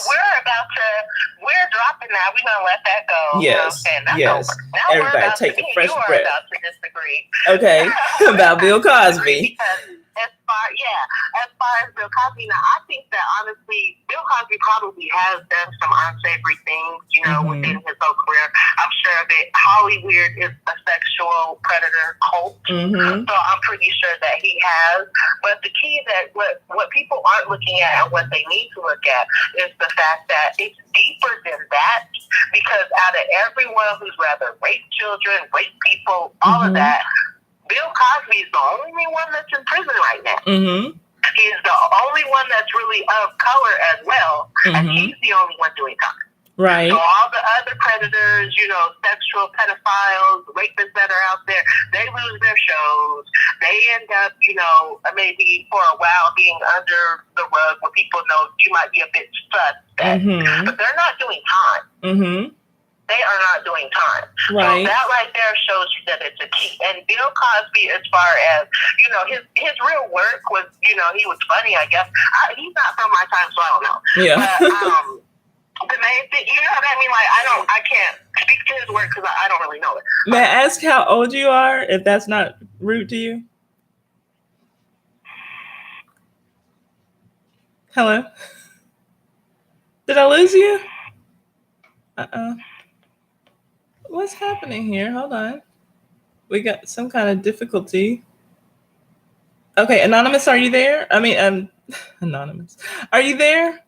We're dropping that. We're gonna let that go. Yes. You know yes. Now everybody take a fresh breath. About to disagree. Okay. About Bill Cosby. As far as Bill Cosby, now I think that honestly, Bill Cosby probably has done some unsavory things, you know, within his whole career. I'm sure that Hollywood is a sexual predator cult, so I'm pretty sure that he has. But the key that what people aren't looking at and what they need to look at is the fact that it's deeper than that, because out of everyone who's rather raped children, raped people, all of that, Bill Cosby is the only one that's in prison right now. He's the only one that's really of color as well, and he's the only one doing time. Right. So all the other predators, you know, sexual pedophiles, rapists that are out there, they lose their shows. They end up, you know, maybe for a while being under the rug where people know you might be a bit suspect, but they're not doing time. They are not doing time. Right. So that right there shows you that it's a key. And Bill Cosby, as far as, you know, his real work was, you know, he was funny, I guess. He's not from my time, so I don't know. Yeah. But the main thing, you know what I mean? Like, I can't speak to his work because I don't really know it. May I ask how old you are, if that's not rude to you? Hello? Did I lose you? What's happening here? Hold on. We got some kind of difficulty. Okay, Anonymous, are you there? I mean, Anonymous. Are you there?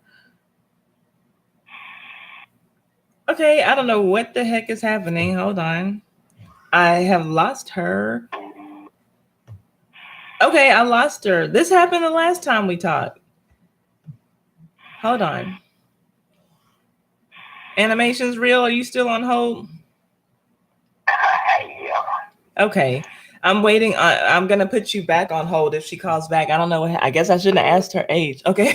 Okay, I don't know what the heck is happening. Hold on. I have lost her. Okay, I lost her. This happened the last time we talked. Hold on. Animation's real. Are you still on hold? Okay. I'm waiting. I'm going to put you back on hold if she calls back. I don't know. I guess I shouldn't have asked her age. Okay.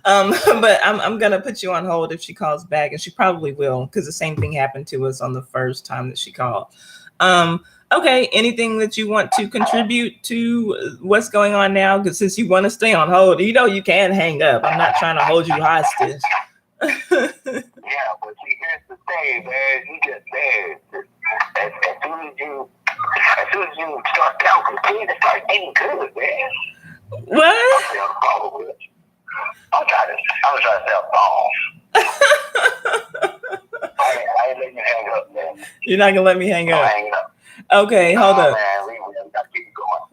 But I'm going to put you on hold if she calls back, and she probably will, because the same thing happened to us on the first time that she called. Okay. Anything that you want to contribute to what's going on now? Because since you want to stay on hold, you know, you can hang up. I'm not trying to hold you hostage. Yeah, but see, here's the thing, man. You get mad. As soon as you start counting, it starts getting good, man. What? I'm trying to sell balls. I ain't letting you hang up, man. You're not gonna let me hang up. Hanging up. Okay, hold up. Man.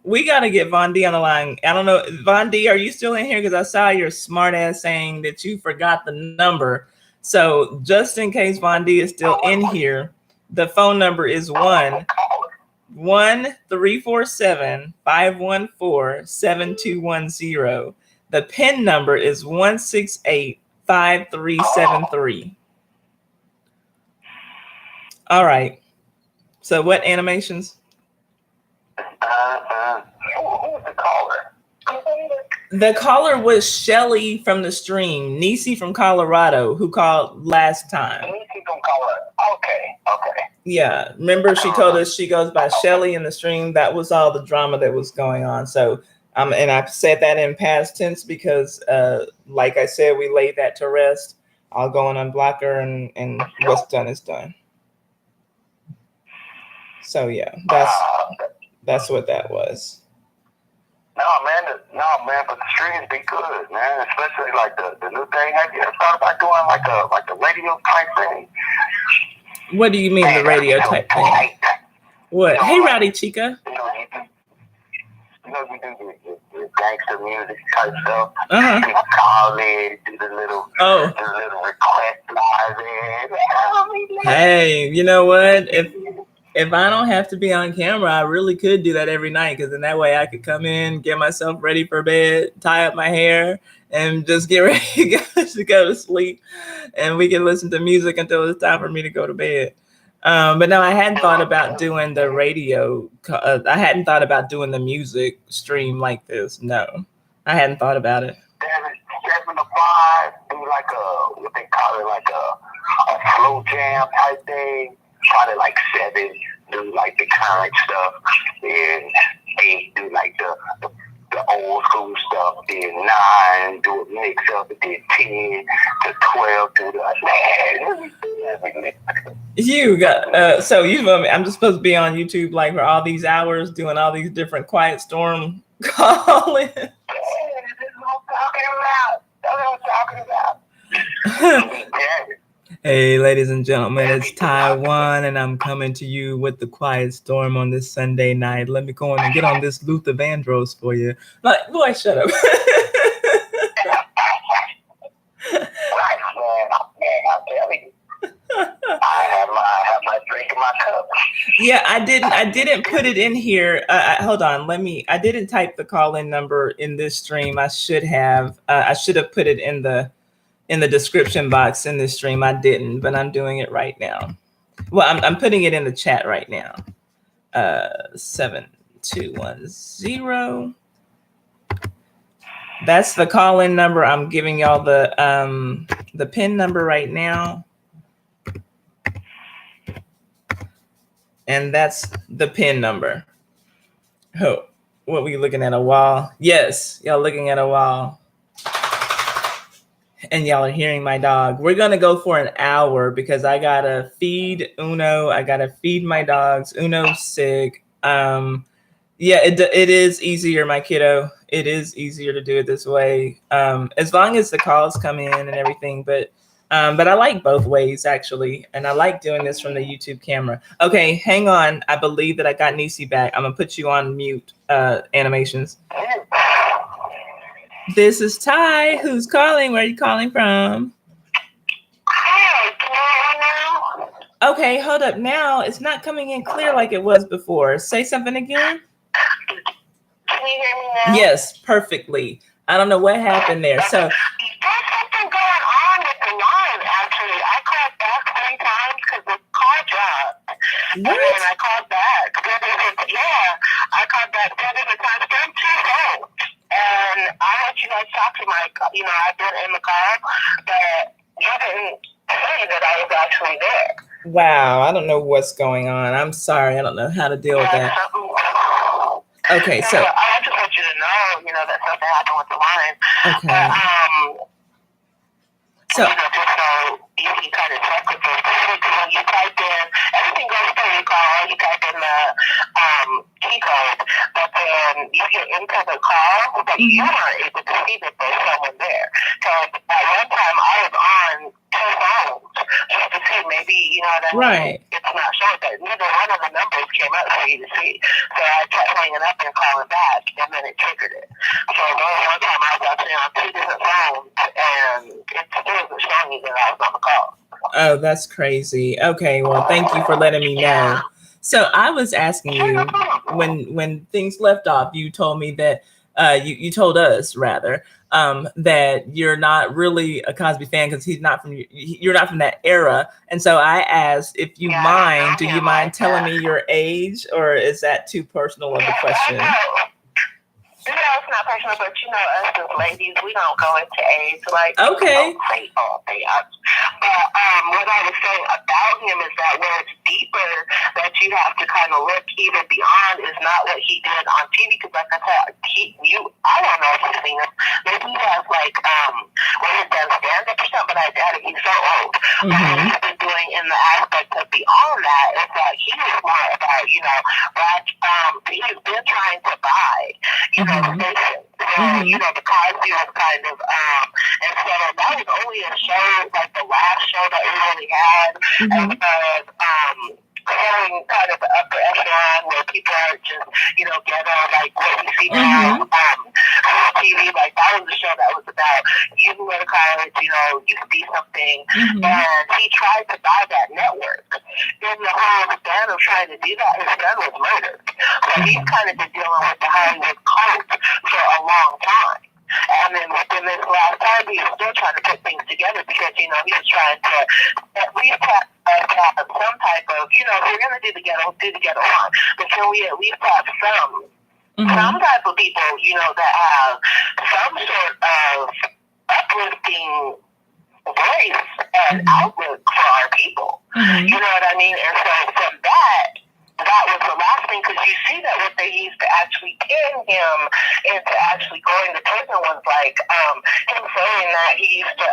we got to get Von D on the line. I don't know. Von D, are you still in here? Because I saw your smart ass saying that you forgot the number. So just in case Von D is still in here, the phone number is 1-347-514-7210. The PIN number is 1685373. All right. So what animations? Who's the caller? The caller was Shelly from the stream, Niecy from Colorado, who called last time. Niecy from Colorado. Okay. Yeah, remember she told us she goes by Shelly in the stream. That was all the drama that was going on. So, and I said that in past tense because, like I said, we laid that to rest. I'll go and unblock her, and what's done is done. So yeah, that's what that was. No, man, but the streams be good, man. Especially like the new thing. Have you ever thought about doing like a radio type thing? What do you mean the radio type thing? What? Hey, Rowdy Chica. You do the gangster music type stuff. Uh-huh. You call in, do the little request live in. Hey, you know what? If I don't have to be on camera, I really could do that every night, because in that way I could come in, get myself ready for bed, tie up my hair, and just get ready to go to sleep. And we can listen to music until it's time for me to go to bed. But no, I hadn't thought about doing the radio. I hadn't thought about doing the music stream like this. No, I hadn't thought about it. 7 to 5, do like what they call it, like a slow jam type thing. Probably like 7, do like the current stuff. Then 8, do like the old school stuff. Then 9, do a mix up. Then 10 to 12, do the You got so I'm just supposed to be on YouTube like for all these hours doing all these different Quiet Storm calling. This is what I'm talking about. Hey, ladies and gentlemen, it's Taiwan, and I'm coming to you with the Quiet Storm on this Sunday night. Let me go on and get on this Luther Vandross for you. Like, boy, shut up. I have my drink in my cup. Yeah, I didn't put it in here. Hold on, I didn't type the call-in number in this stream. I should have put it in the description box in this stream. I didn't, but I'm doing it right now. Well, I'm putting it in the chat right now. 7210. That's the call-in number. I'm giving y'all the PIN number right now. And that's the PIN number. Oh, what were you looking at, a wall? Yes, y'all looking at a wall. And y'all are hearing my dog. We're going to go for an hour because I got to feed Uno. I got to feed my dogs. Uno's sick. Yeah, it is easier, my kiddo. It is easier to do it this way. As long as the calls come in and everything. But I like both ways, actually. And I like doing this from the YouTube camera. Okay, hang on. I believe that I got Niecy back. I'm going to put you on mute, animations. This is Ty. Who's calling? Where are you calling from? Hi, can you hear me now? Okay, hold up. Now it's not coming in clear like it was before. Say something again. Can you hear me now? Yes, perfectly. I don't know what happened there. So there's something going on with the line, actually. I called back 3 times because the call dropped. What? And then I called back. Yeah, I called back 3 different times from 2 phones. And I let you guys talk to my, I've been in the car, but you didn't say that I was actually there. Wow, I don't know what's going on. I'm sorry. I don't know how to deal with that. Okay, so I just want you to know, that something happened with the line. Okay. So just so you can kind of check with this. When you type in, everything goes through your call. You type in the key code, but then you get into the call, but you weren't able to see that there's someone there. So at one time, I was on 2 phones just to see maybe, Right. It's not showing that. Neither one of the numbers came up for you to see. So I kept hanging up and calling back, and then it triggered it. So one time I was actually on 2 different phones, and it still wasn't showing me that I was on the call. Oh, that's crazy. Okay, well, thank you for letting me know. So I was asking you when things left off, you told me that you told us rather that you're not really a Cosby fan because you're not from that era. And so I asked if you mind, do you mind telling me your age, or is that too personal of a question? No, it's not personal, but you know, us as ladies, we don't go into age. Like, okay. We don't say all things. But what I was saying about him is that where it's deeper, that you have to kind of look even beyond, is not what he did on TV. Because, like I said, I don't know if you've seen him. Maybe he has like when he's done stand up or something. But I doubt it. He's so old. But what he's been doing in the aspect of beyond that is that he is more about, you know, like he's been trying to buy, you know, station. So, you know, the Cosby was kind of, and so that was only a show, like the last show that we really had, as far as calling kind of the upper echelon where people are just, you know, ghetto, like what we see now on TV. Like that was the show that was about you can go to college, you know, you can be something, and he tried to buy that network. In the whole span of trying to do that, his son was murdered. So he's kind of been dealing with the Hollywood cult for a long time. And then within this last time, he was still trying to put things together because, you know, he was trying to at least have some type of, you know, if we're going to do the ghetto one, but can we at least have some type of people, you know, that have some sort of uplifting voice and outlook for our people. You know what I mean? And so from that was the last thing, because you see that what they used to actually pin him into actually going to prison was like him saying that he used to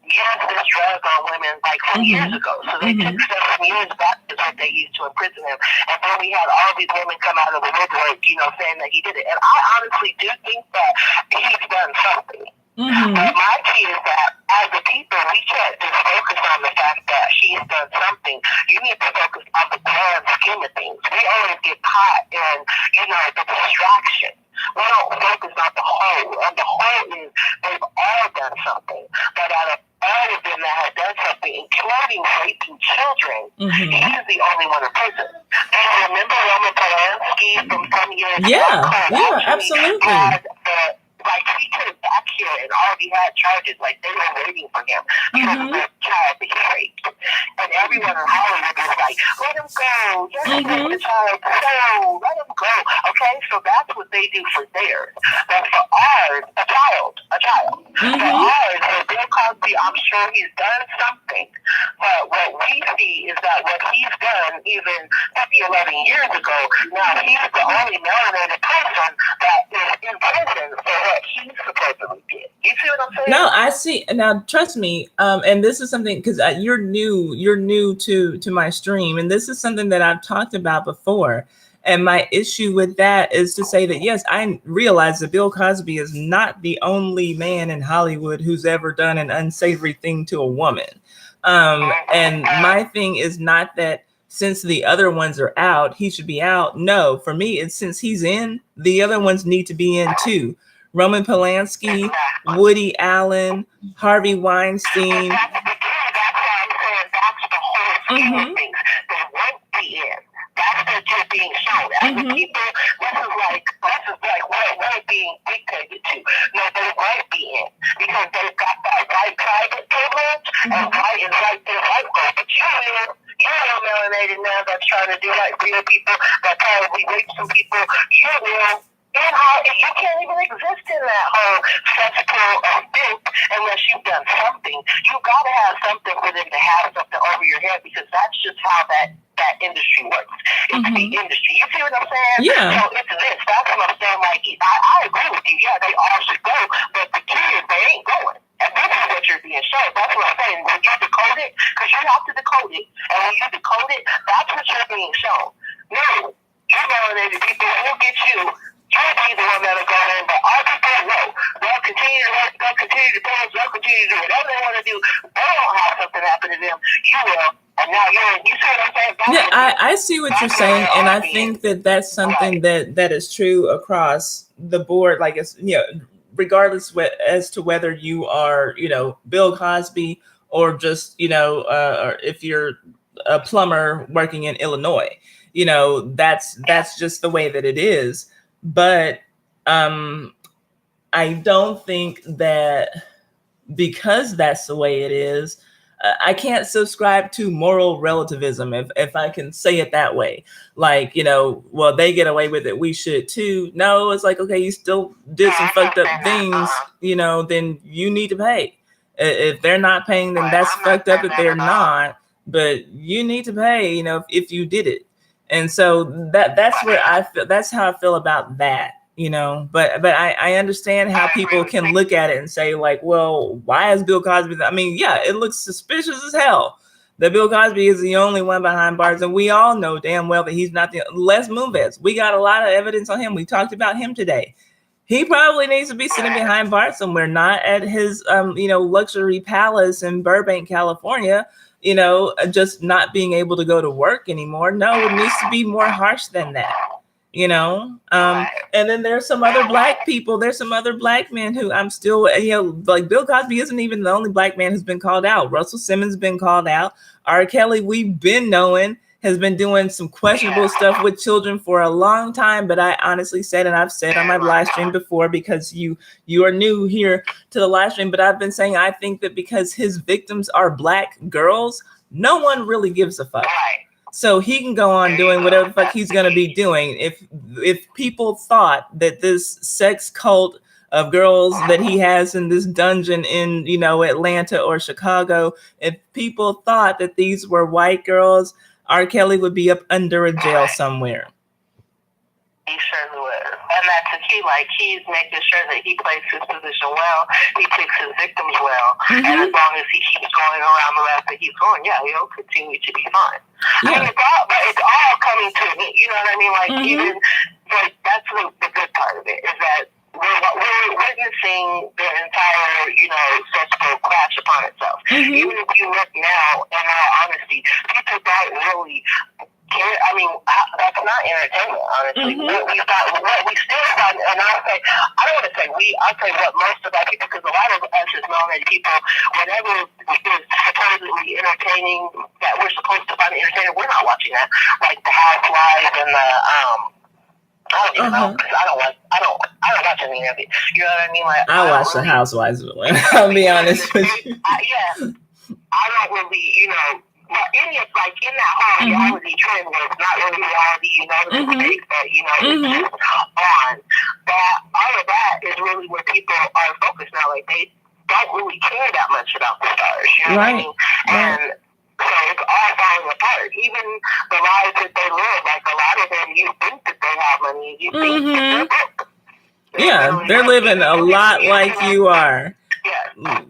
use this drug on women like from years ago. So they took 7 years back is what they used to imprison him. And then we had all these women come out of the woodwork, you know, saying that he did it. And I honestly do think that he's done something. But my key is that as a people, we can't just focus on the fact that he's done something. You need to focus on the grand scheme of things. We always get caught in, you know, the distraction. We don't focus on the whole. And the whole is they've all done something. But out of all of them that have done something, including raping children, he's the only one in prison. Do you remember Roman Polanski from some years ago? Yeah, absolutely. Like he came back here and already had charges. Like they were waiting for him because of the child that he raped. And everyone in Hollywood was like, "Let him go! Just let the child go! Let him go!" Okay, so that's what they do for theirs. But for ours, a child. For ours, for Bill Cosby, I'm sure he's done something. But what we see is that what he's done, even 11 years ago, now he's the only melanated person that is in prison for what he supposedly did. You see what I'm saying? No, I see. Now, trust me. And this is something because you're new to my stream, and this is something that I've talked about before. And my issue with that is to say that, yes, I realize that Bill Cosby is not the only man in Hollywood who's ever done an unsavory thing to a woman. And my thing is not that since the other ones are out, he should be out. No, for me, it's since he's in, the other ones need to be in too. Roman Polanski, Woody Allen, Harvey Weinstein. That's why I'm saying that's the whole scheme of things. They won't be in. That's what you're being shown. As the people, this is like what we're being dictated to. No, they won't be in because they've got that white private privilege and white and white their white goal. But you're melanated now that's trying to do like real people that probably rape some people. You will. And you can't even exist in that whole cesspool of filth unless you've done something. You've got to have something for them to have something over your head because that's just how that industry works. It's the industry. You see what I'm saying? Yeah. So it's this. That's what I'm saying. Like, I agree with you. Yeah, they all should go. But the kids, they ain't going. And this is what you're being shown. That's what I'm saying. When you decode it, because you have to decode it. And when you decode it, that's what you're being shown. No, you melanated people will get you. You'll be the one that'll go in, but all people know. They'll continue to dance, they'll continue to do whatever they want to do. They don't have something happen to them. You will. And now you see what I'm saying? Yeah, I see what you're saying, and I think that that's something that is true across the board. Like, it's, regardless as to whether you are, Bill Cosby, or just, or if you're a plumber working in Illinois, that's just the way that it is. But I don't think that because that's the way it is, I can't subscribe to moral relativism, if I can say it that way. Like, well, they get away with it, we should too. No, it's like, okay, you still did some fucked up things, then you need to pay. If they're not paying, then that's fucked up if they're not, but you need to pay, if you did it. And so that's where I feel, that's how I feel about that. But I understand how people can look at it and say, like, well, why is Bill Cosby? I mean, yeah, it looks suspicious as hell that Bill Cosby is the only one behind bars, and we all know damn well that he's not the Les Moonves. We got a lot of evidence on him. We talked about him today. He probably needs to be sitting behind bars somewhere, not at his luxury palace in Burbank, California, just not being able to go to work anymore. No, it needs to be more harsh than that. And then there's some other black people, there's some other black men who I'm still, like Bill Cosby isn't even the only black man who's been called out. Russell Simmons been called out. R. Kelly, we've been knowing, has been doing some questionable stuff with children for a long time. But I honestly said, and I've said on my live stream before, because you are new here to the live stream, but I've been saying, I think that because his victims are black girls, no one really gives a fuck. So he can go on doing whatever the fuck he's going to be doing. If people thought that this sex cult of girls that he has in this dungeon in, Atlanta or Chicago, if people thought that these were white girls, R. Kelly would be up under a jail somewhere. He surely would. And that's the key. Like, he's making sure that he plays his position well. He picks his victims well. Mm-hmm. And as long as he keeps going around the route that he's going, he'll continue to be fine. Yeah. I mean, it's all coming to me. You know what I mean? Like, even, like, that's the good part of it, is that we're witnessing the entire, sexual crash upon itself. Mm-hmm. Even if you look now, in all honesty, people don't really care. I mean, that's not entertainment, honestly. Mm-hmm. What we still got, and I don't want to say we, I'll say what most of our people, because a lot of us as known people, whatever is supposedly entertaining, that we're supposed to find entertaining, we're not watching that. Like the Housewives and the, I don't even know, because I don't watch any of it. You know what I mean? Like, I watch the Housewives, I'll be honest with you. I don't really, but in that whole reality trend where it's not really reality, the mistakes that, it's just on, that all of that is really where people are focused now. Like, they don't really care that much about the stars, you know what I mean? And so it's all falling apart. Even the lives that they live, like a lot of them, you think that they have money, you think that they're broke. They're living a lot like you are.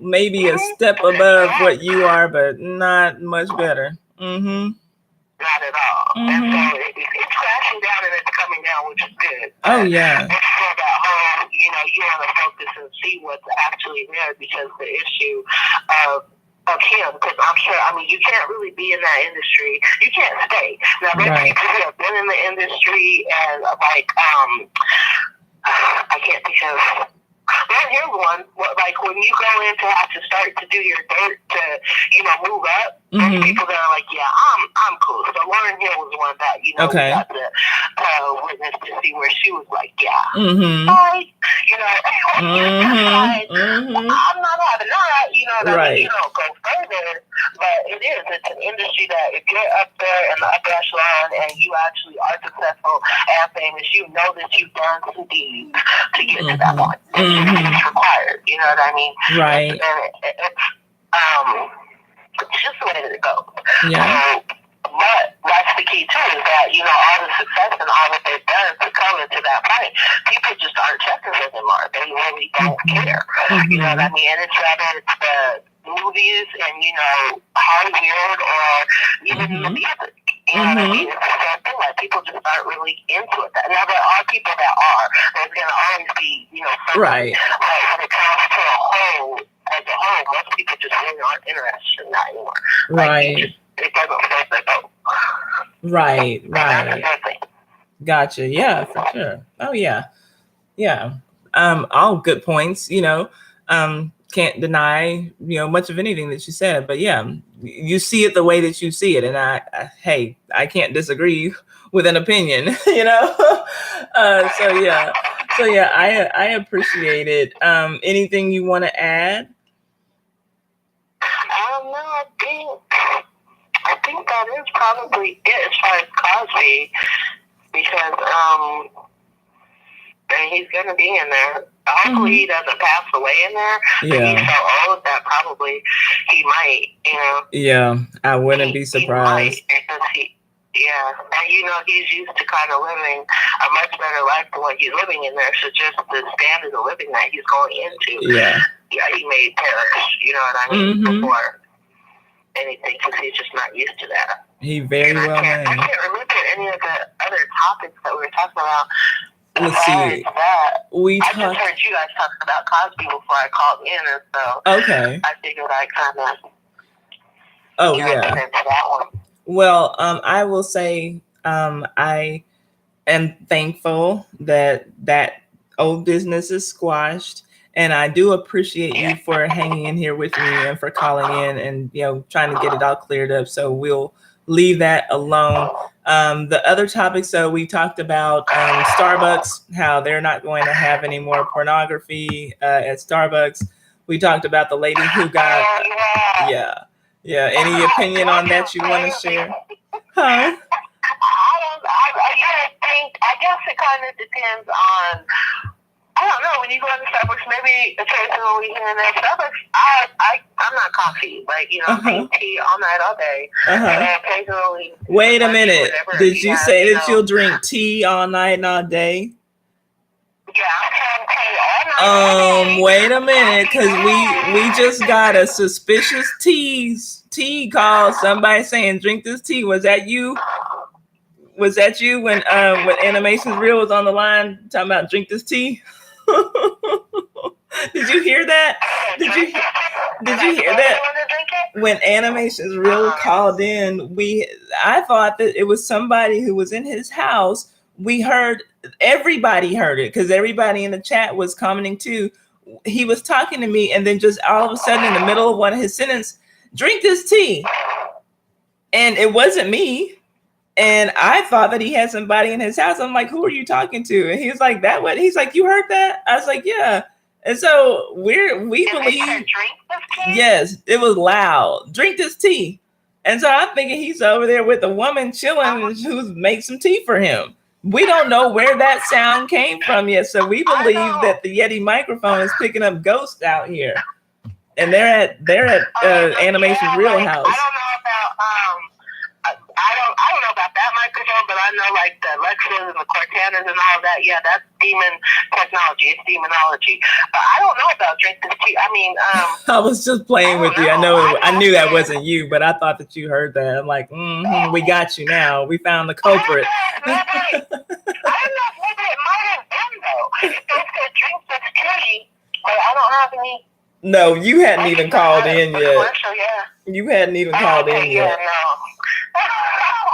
Maybe a step above what you are, but not much better. Mm-hmm. Not at all. And so it's crashing down and it's coming down, which is good. Oh, yeah. It's for that whole, you want to focus and see what's actually there, because the issue of him, because I'm sure, I mean, you can't really be in that industry. You can't stay. Now, there's people who have been in the industry and, like, I can't think of. Well, here's one. Like, when you go in to have to start to do your dirt to, move up, there's people that are like, I'm cool. So Lauryn Hill was one that, we got to witness to see where she was like, like, I'm not having that, I mean, go further. But it's an industry that if you're up there in the upper echelon and you actually are successful and famous, you know that you've done some deeds to get to that point. It's required, you know what I mean? Right. It's just the way that it goes. Yeah. But that's the key too, is that, all the success and all that they've done to come into that point, people just aren't checking it anymore. They really don't care. You know what I mean? And it's rather it's the movies and, Hollywood or even the music. You know what I mean? It's the same thing. Like, people just aren't really into it. Now, there are people that are. There's going to always be, something. Right. But when it comes to as a whole, most people just really aren't interested in that anymore. Right. it doesn't float the boat. Right, And that's a right. good thing. Gotcha. Yeah, for sure. Oh yeah. Yeah. All good points, can't deny, much of anything that you said, but yeah, you see it the way that you see it. And hey, I can't disagree with an opinion, so yeah. So yeah, I appreciate it. Anything you want to add? No, I think that is probably it as far as Cosby, because and he's gonna be in there. Hopefully he doesn't pass away in there. But he's so old that probably he might, Yeah, I wouldn't be surprised. He might, because and he's used to kind of living a much better life than what he's living in there. So just the standard of living that he's going into, he may perish. You know what I mean? Before anything, because he's just not used to that. He very well may. I can't remember any of the other topics that we were talking about. Let's see. I just heard you guys talking about Cosby before I called in, and so I figured I'd kind of get into that one. Well, I will say I am thankful that old business is squashed, and I do appreciate you for hanging in here with me and for calling in and trying to get it all cleared up. So we'll leave that alone. The other topics, so we talked about Starbucks, how they're not going to have any more pornography at Starbucks. We talked about the lady who got, Any opinion on that you want to share? Huh? I guess it kind of depends on. I don't know. When you go to Starbucks, maybe occasionally here and there. Starbucks, I'm not coffee. Like, I drink tea all night, all day. And occasionally. Wait a minute. Did you say that you'll drink tea all night and all day? Yeah, I'm tea all night. Wait a minute, because we just got a suspicious tea call. Somebody saying drink this tea. Was that you? Was that you when Animations Real was on the line talking about drink this tea? Did you hear that? Did you hear that? When Animations Real called in, I thought that it was somebody who was in his house. Everybody heard it because everybody in the chat was commenting too. He was talking to me, and then just all of a sudden in the middle of one of his sentences, drink this tea. And it wasn't me. And I thought that he had somebody in his house. I'm like, who are you talking to? And he was like, that what? He's like, you heard that? I was like, yeah. And so we believe, yes, it was loud. Drink this tea. And so I'm thinking he's over there with a woman chilling who's made some tea for him. We don't know where that sound came from yet. So we believe that the Yeti microphone is picking up ghosts out here. And they're at Animations Real House. I don't know about that microphone, but I know like the Lexus and the Cortanas and all that. Yeah, that's demon technology. It's demonology. But I don't know about drink this tea. I mean, I was just playing with you. I knew that wasn't you, but I thought that you heard that. I'm like, we got you now. We found the culprit. I don't know. Maybe it might have been though. If they said drink this tea, but I don't have any. No, you hadn't even called in yet. You hadn't even called in yet.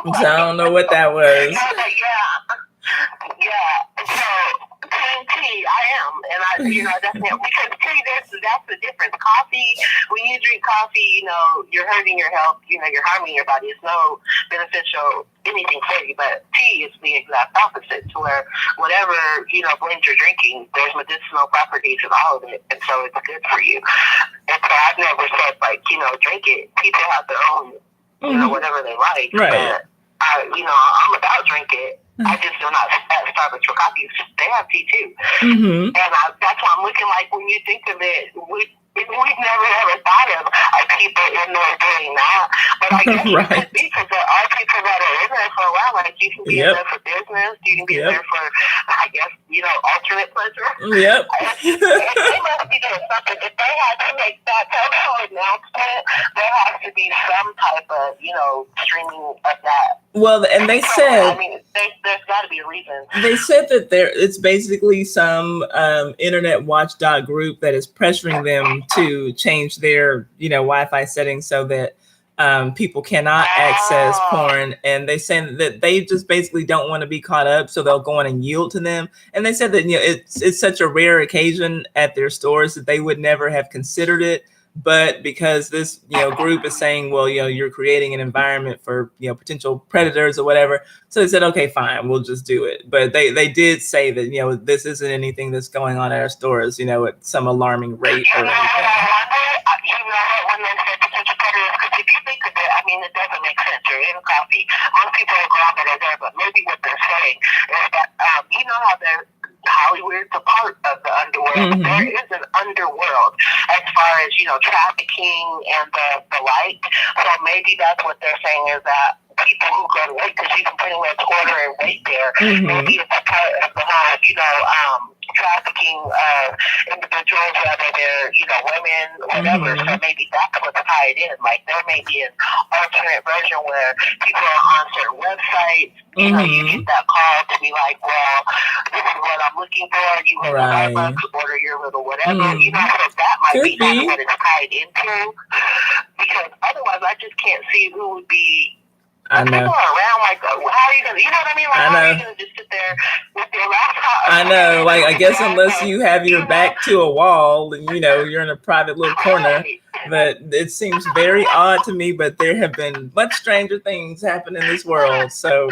So I don't know what that was. So tea, I am, and I definitely because tea. That's the difference. Coffee, when you drink coffee, you're hurting your health. You're harming your body. It's no beneficial anything for you. But tea is the exact opposite. To where whatever blend you're drinking, there's medicinal properties in all of it, and so it's good for you. And so I've never said drink it. People have their own, whatever they like. Right. But I'm about drink it. I just do not at Starbucks for coffee. They have tea too. And that's why I'm looking like when you think of it, we've never ever thought of people in there doing that. But I guess it could be because there are people that are in there for a while. Like you can be in there for business. You can be in there for, I guess, alternate pleasure. Yep. They must be doing something. If they had to make that type of announcement, there has to be some type of, streaming of that. Well, and they said, there's got to be a reason. They said that it's basically some internet watchdog group that is pressuring them to change their, Wi-Fi settings so that people cannot access porn, and they say that they just basically don't want to be caught up, so they'll go on and yield to them. And they said that it's such a rare occasion at their stores that they would never have considered it. But because this group is saying, well, you're creating an environment for potential predators or whatever, so they said, okay, fine, we'll just do it. But they did say that this isn't anything that's going on at our stores, at some alarming rate or anything. When they say potential predators, because if you think of it, it doesn't make sense. You're in coffee. Most people are glad that they're there, but maybe what they're saying is that how they're Hollywood's a part of the underworld. Mm-hmm. There is an underworld as far as trafficking and the like. So maybe that's what they're saying, is that people who go to wait, because you can pretty much order and wait there. Mm-hmm. Maybe it's a part of the whole trafficking individuals, whether they're women, whatever. Mm-hmm. So maybe that's what's tied in. Like there may be an alternate version where people are on certain websites. Mm-hmm. You get that call to be like, well, this is what I'm looking for. You want Starbucks, order your little whatever. Mm-hmm. So that might be kind of what it's tied into. Because otherwise, I just can't see who would be. I know. People are around, like, how are you going to, you know what I mean? Like, how are you going to just sit there with your laptop? I know. Like, I guess unless you have your back to a wall and, you're in a private little corner. But it seems very odd to me, but there have been much stranger things happen in this world. So,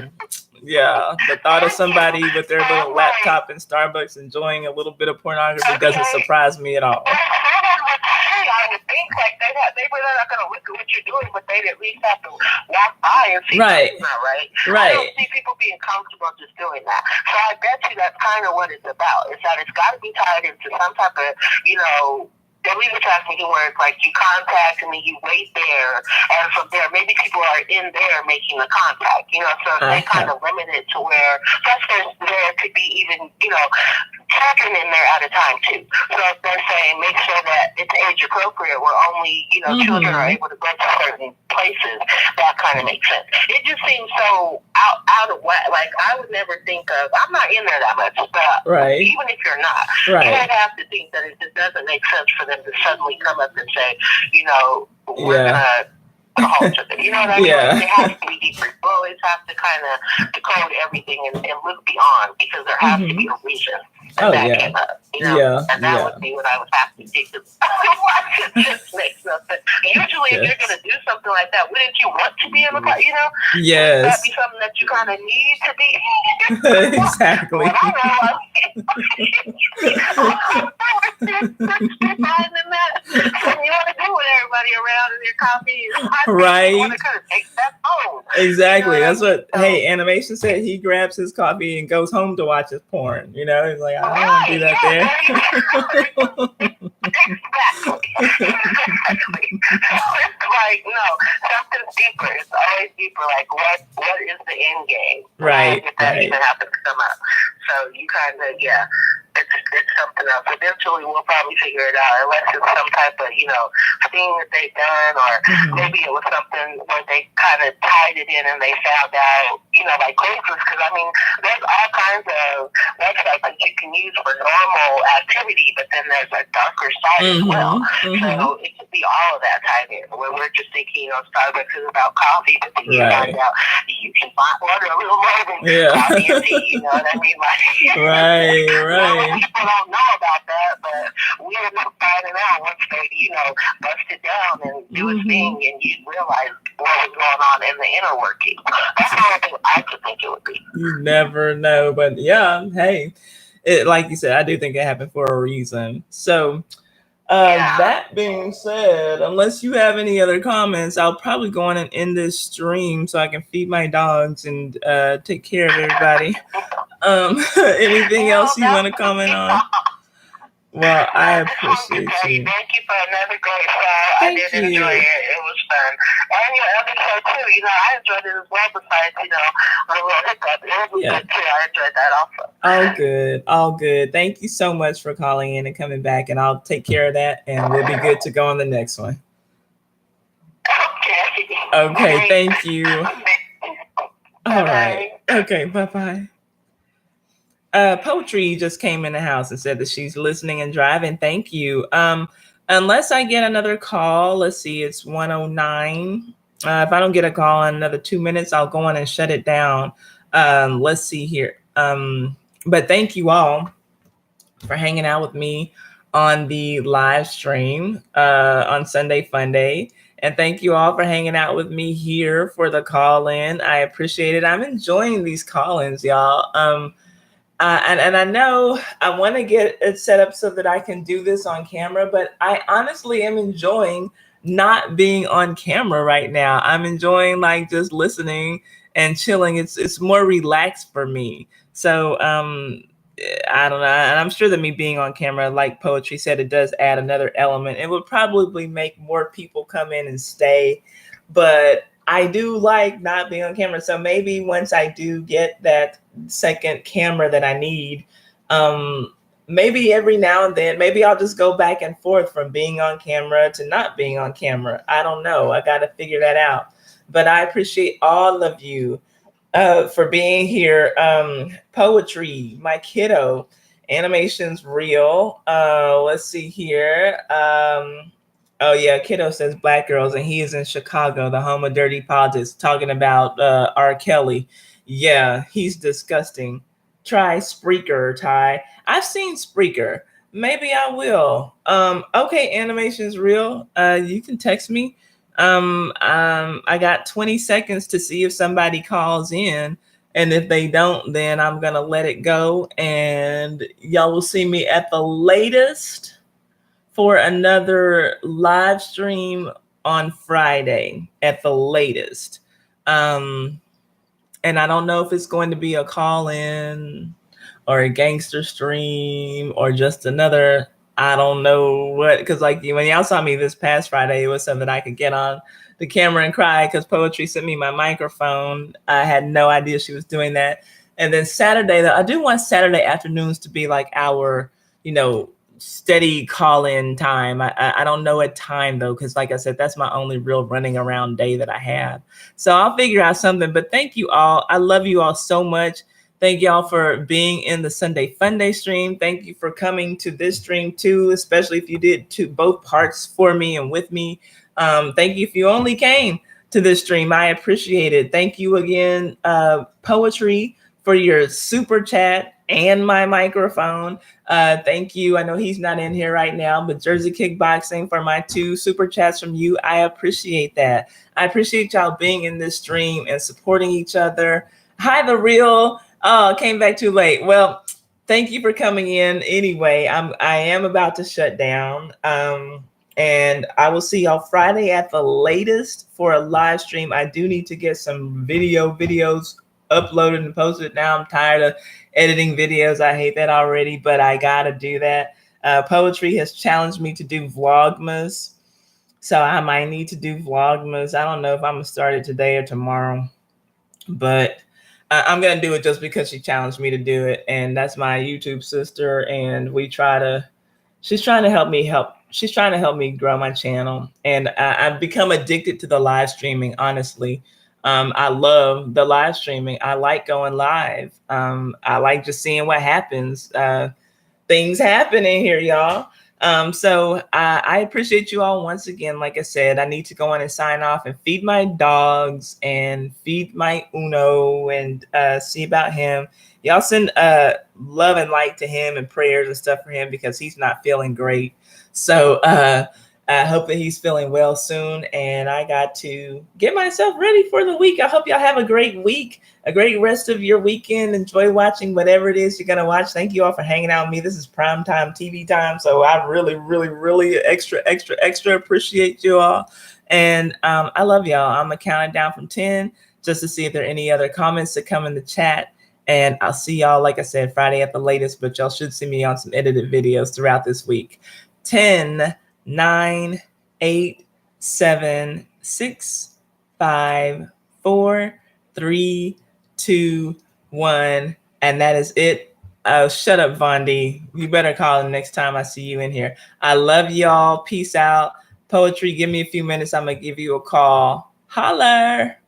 yeah, the thought of somebody with their little laptop in Starbucks enjoying a little bit of pornography doesn't surprise me at all. I would think like they were not going to look at what you're doing, but they'd at least have to walk by and see right. Not right. Right. I don't see people being comfortable just doing that. So I bet you that's kind of what it's about. Is that it's got to be tied into some type of illegal trafficking where it's like you contact and then you wait there, and from there maybe people are in there making the contact. So they kind of limit it to where plus there could be even children in there at a time too. So if they're saying make sure that it's age appropriate, where only mm-hmm. children are able to go to certain places, that kind of makes sense. It just seems so out of whack. Like I would never think of. I'm not in there that much, but right. even if you're not, you would have to think that it just doesn't make sense for them to suddenly come up and say, we're gonna. You know what I mean? Yeah. They have to be deeper. You always have to kind of decode everything and look beyond, because there has to be a reason that came up. Yeah. And that would be what I would have to think of. It just makes no sense. Usually, if you're going to do something like that, wouldn't you want to be in the car? Yes. Would that be something that you kind of need to be? Exactly. You want to do with everybody around in your coffee. Right. You want to kind of take that home. Exactly. That's what Animation said. He grabs his coffee and goes home to watch his porn. He's like, I don't want to do that there. Exactly. Like, no, something's deeper. It's always deeper. Like, what is the end game? Right. If that even happens to come up. So you kind of, it's something else. Eventually, we'll probably figure it out, unless it's some type of, thing that they've done, or mm-hmm. maybe it was something where they kind of tied it in and they found out, like Craigslist, because there's all kinds of websites that you can use for normal activity, but then there's a darker side mm-hmm. as well. Mm-hmm. So it could be all of that tied in, where we're just thinking, Starbucks is about coffee, but then you find out you can order a little more than coffee and tea, you know what I mean? Like, right. People don't know about that, but we end up finding out once they, bust it down and do its thing, and you realize what was going on in the inner working. That's how I could think it would be. You never know, but hey, like you said, I do think it happened for a reason. So, that being said, unless you have any other comments, I'll probably go on and end this stream so I can feed my dogs and take care of everybody. Anything else you want to comment on? Well, I appreciate you. Thank you for another great show. I did enjoy it. It was fun. And your episode too. I enjoyed it as well. Besides, a little hiccup. It was good too. I enjoyed that also. All good. Thank you so much for calling in and coming back. And I'll take care of that, and we'll be good to go on the next one. Okay. Thank you. All right. Okay. Bye-bye. Poetry just came in the house and said that she's listening and driving. Thank you. Unless I get another call, let's see, it's 109. If I don't get a call in another 2 minutes, I'll go on and shut it down. Let's see here. But thank you all for hanging out with me on the live stream on Sunday Funday. And thank you all for hanging out with me here for the call in. I appreciate it. I'm enjoying these call ins, y'all. And I know I want to get it set up so that I can do this on camera, but I honestly am enjoying not being on camera right now. I'm enjoying like just listening and chilling. It's more relaxed for me. So I don't know. And I'm sure that me being on camera, like Poetry said, it does add another element. It would probably make more people come in and stay. But I do like not being on camera. So maybe once I do get that second camera that I need, maybe every now and then, maybe I'll just go back and forth from being on camera to not being on camera. I don't know. I got to figure that out. But I appreciate all of you for being here. Poetry, my kiddo, animations real. Let's see here. Oh yeah, kiddo says Black Girls, and he is in Chicago, the home of dirty politics, talking about R. Kelly. Yeah, he's disgusting. Try Spreaker, Ty. I've seen Spreaker. Maybe I will. Okay, animations real. You can text me. I got 20 seconds to see if somebody calls in. And if they don't, then I'm going to let it go. And y'all will see me at the latest for another live stream on Friday at the latest. And I don't know if it's going to be a call in or a gangster stream or just another, I don't know what, because like when y'all saw me this past Friday, it was something I could get on the camera and cry because Poetry sent me my microphone. I had no idea she was doing that. And then Saturday, though, I do want Saturday afternoons to be like our, steady call-in time. I don't know a time though, because like I said, that's my only real running around day that I have. So I'll figure out something. But thank you all. I love you all so much. Thank y'all for being in the Sunday Funday stream. Thank you for coming to this stream too, especially if you did both parts for me and with me. Thank you if you only came to this stream. I appreciate it. Thank you again, Poetry, for your super chat and my microphone. Thank you. I know he's not in here right now, but Jersey Kickboxing for my 2 super chats from you. I appreciate that. I appreciate y'all being in this stream and supporting each other. Hi, The Real. Oh, came back too late. Well, thank you for coming in. Anyway, I am about to shut down. And I will see y'all Friday at the latest for a live stream. I do need to get some videos uploaded and posted. Now I'm tired of editing videos. I hate that already, but I gotta do that. Poetry has challenged me to do Vlogmas, so I might need to do Vlogmas. I don't know if I'm gonna start it today or tomorrow, but I'm gonna do it just because she challenged me to do it, and that's my YouTube sister, and she's trying to help me grow my channel, and I've become addicted to the live streaming, honestly. I love the live streaming. I like going live. I like just seeing what happens. Things happen in here, y'all. So I appreciate you all once again. Like I said, I need to go on and sign off and feed my dogs and feed my Uno and see about him. Y'all send love and light to him and prayers and stuff for him because he's not feeling great. So I hope that he's feeling well soon. And I got to get myself ready for the week. I hope y'all have a great week, a great rest of your weekend. Enjoy watching whatever it is you're going to watch. Thank you all for hanging out with me. This is prime time TV time. So I really, really, really extra appreciate you all. And I love y'all. I'm going to count it down from 10 just to see if there are any other comments that come in the chat. And I'll see y'all, like I said, Friday at the latest, but y'all should see me on some edited videos throughout this week. 10, 9, 8, 7, 6, 5, 4, 3, 2, 1. And that is it. Shut up, Funday. You better call the next time I see you in here. I love y'all. Peace out. Poetry, give me a few minutes. I'm going to give you a call. Holler.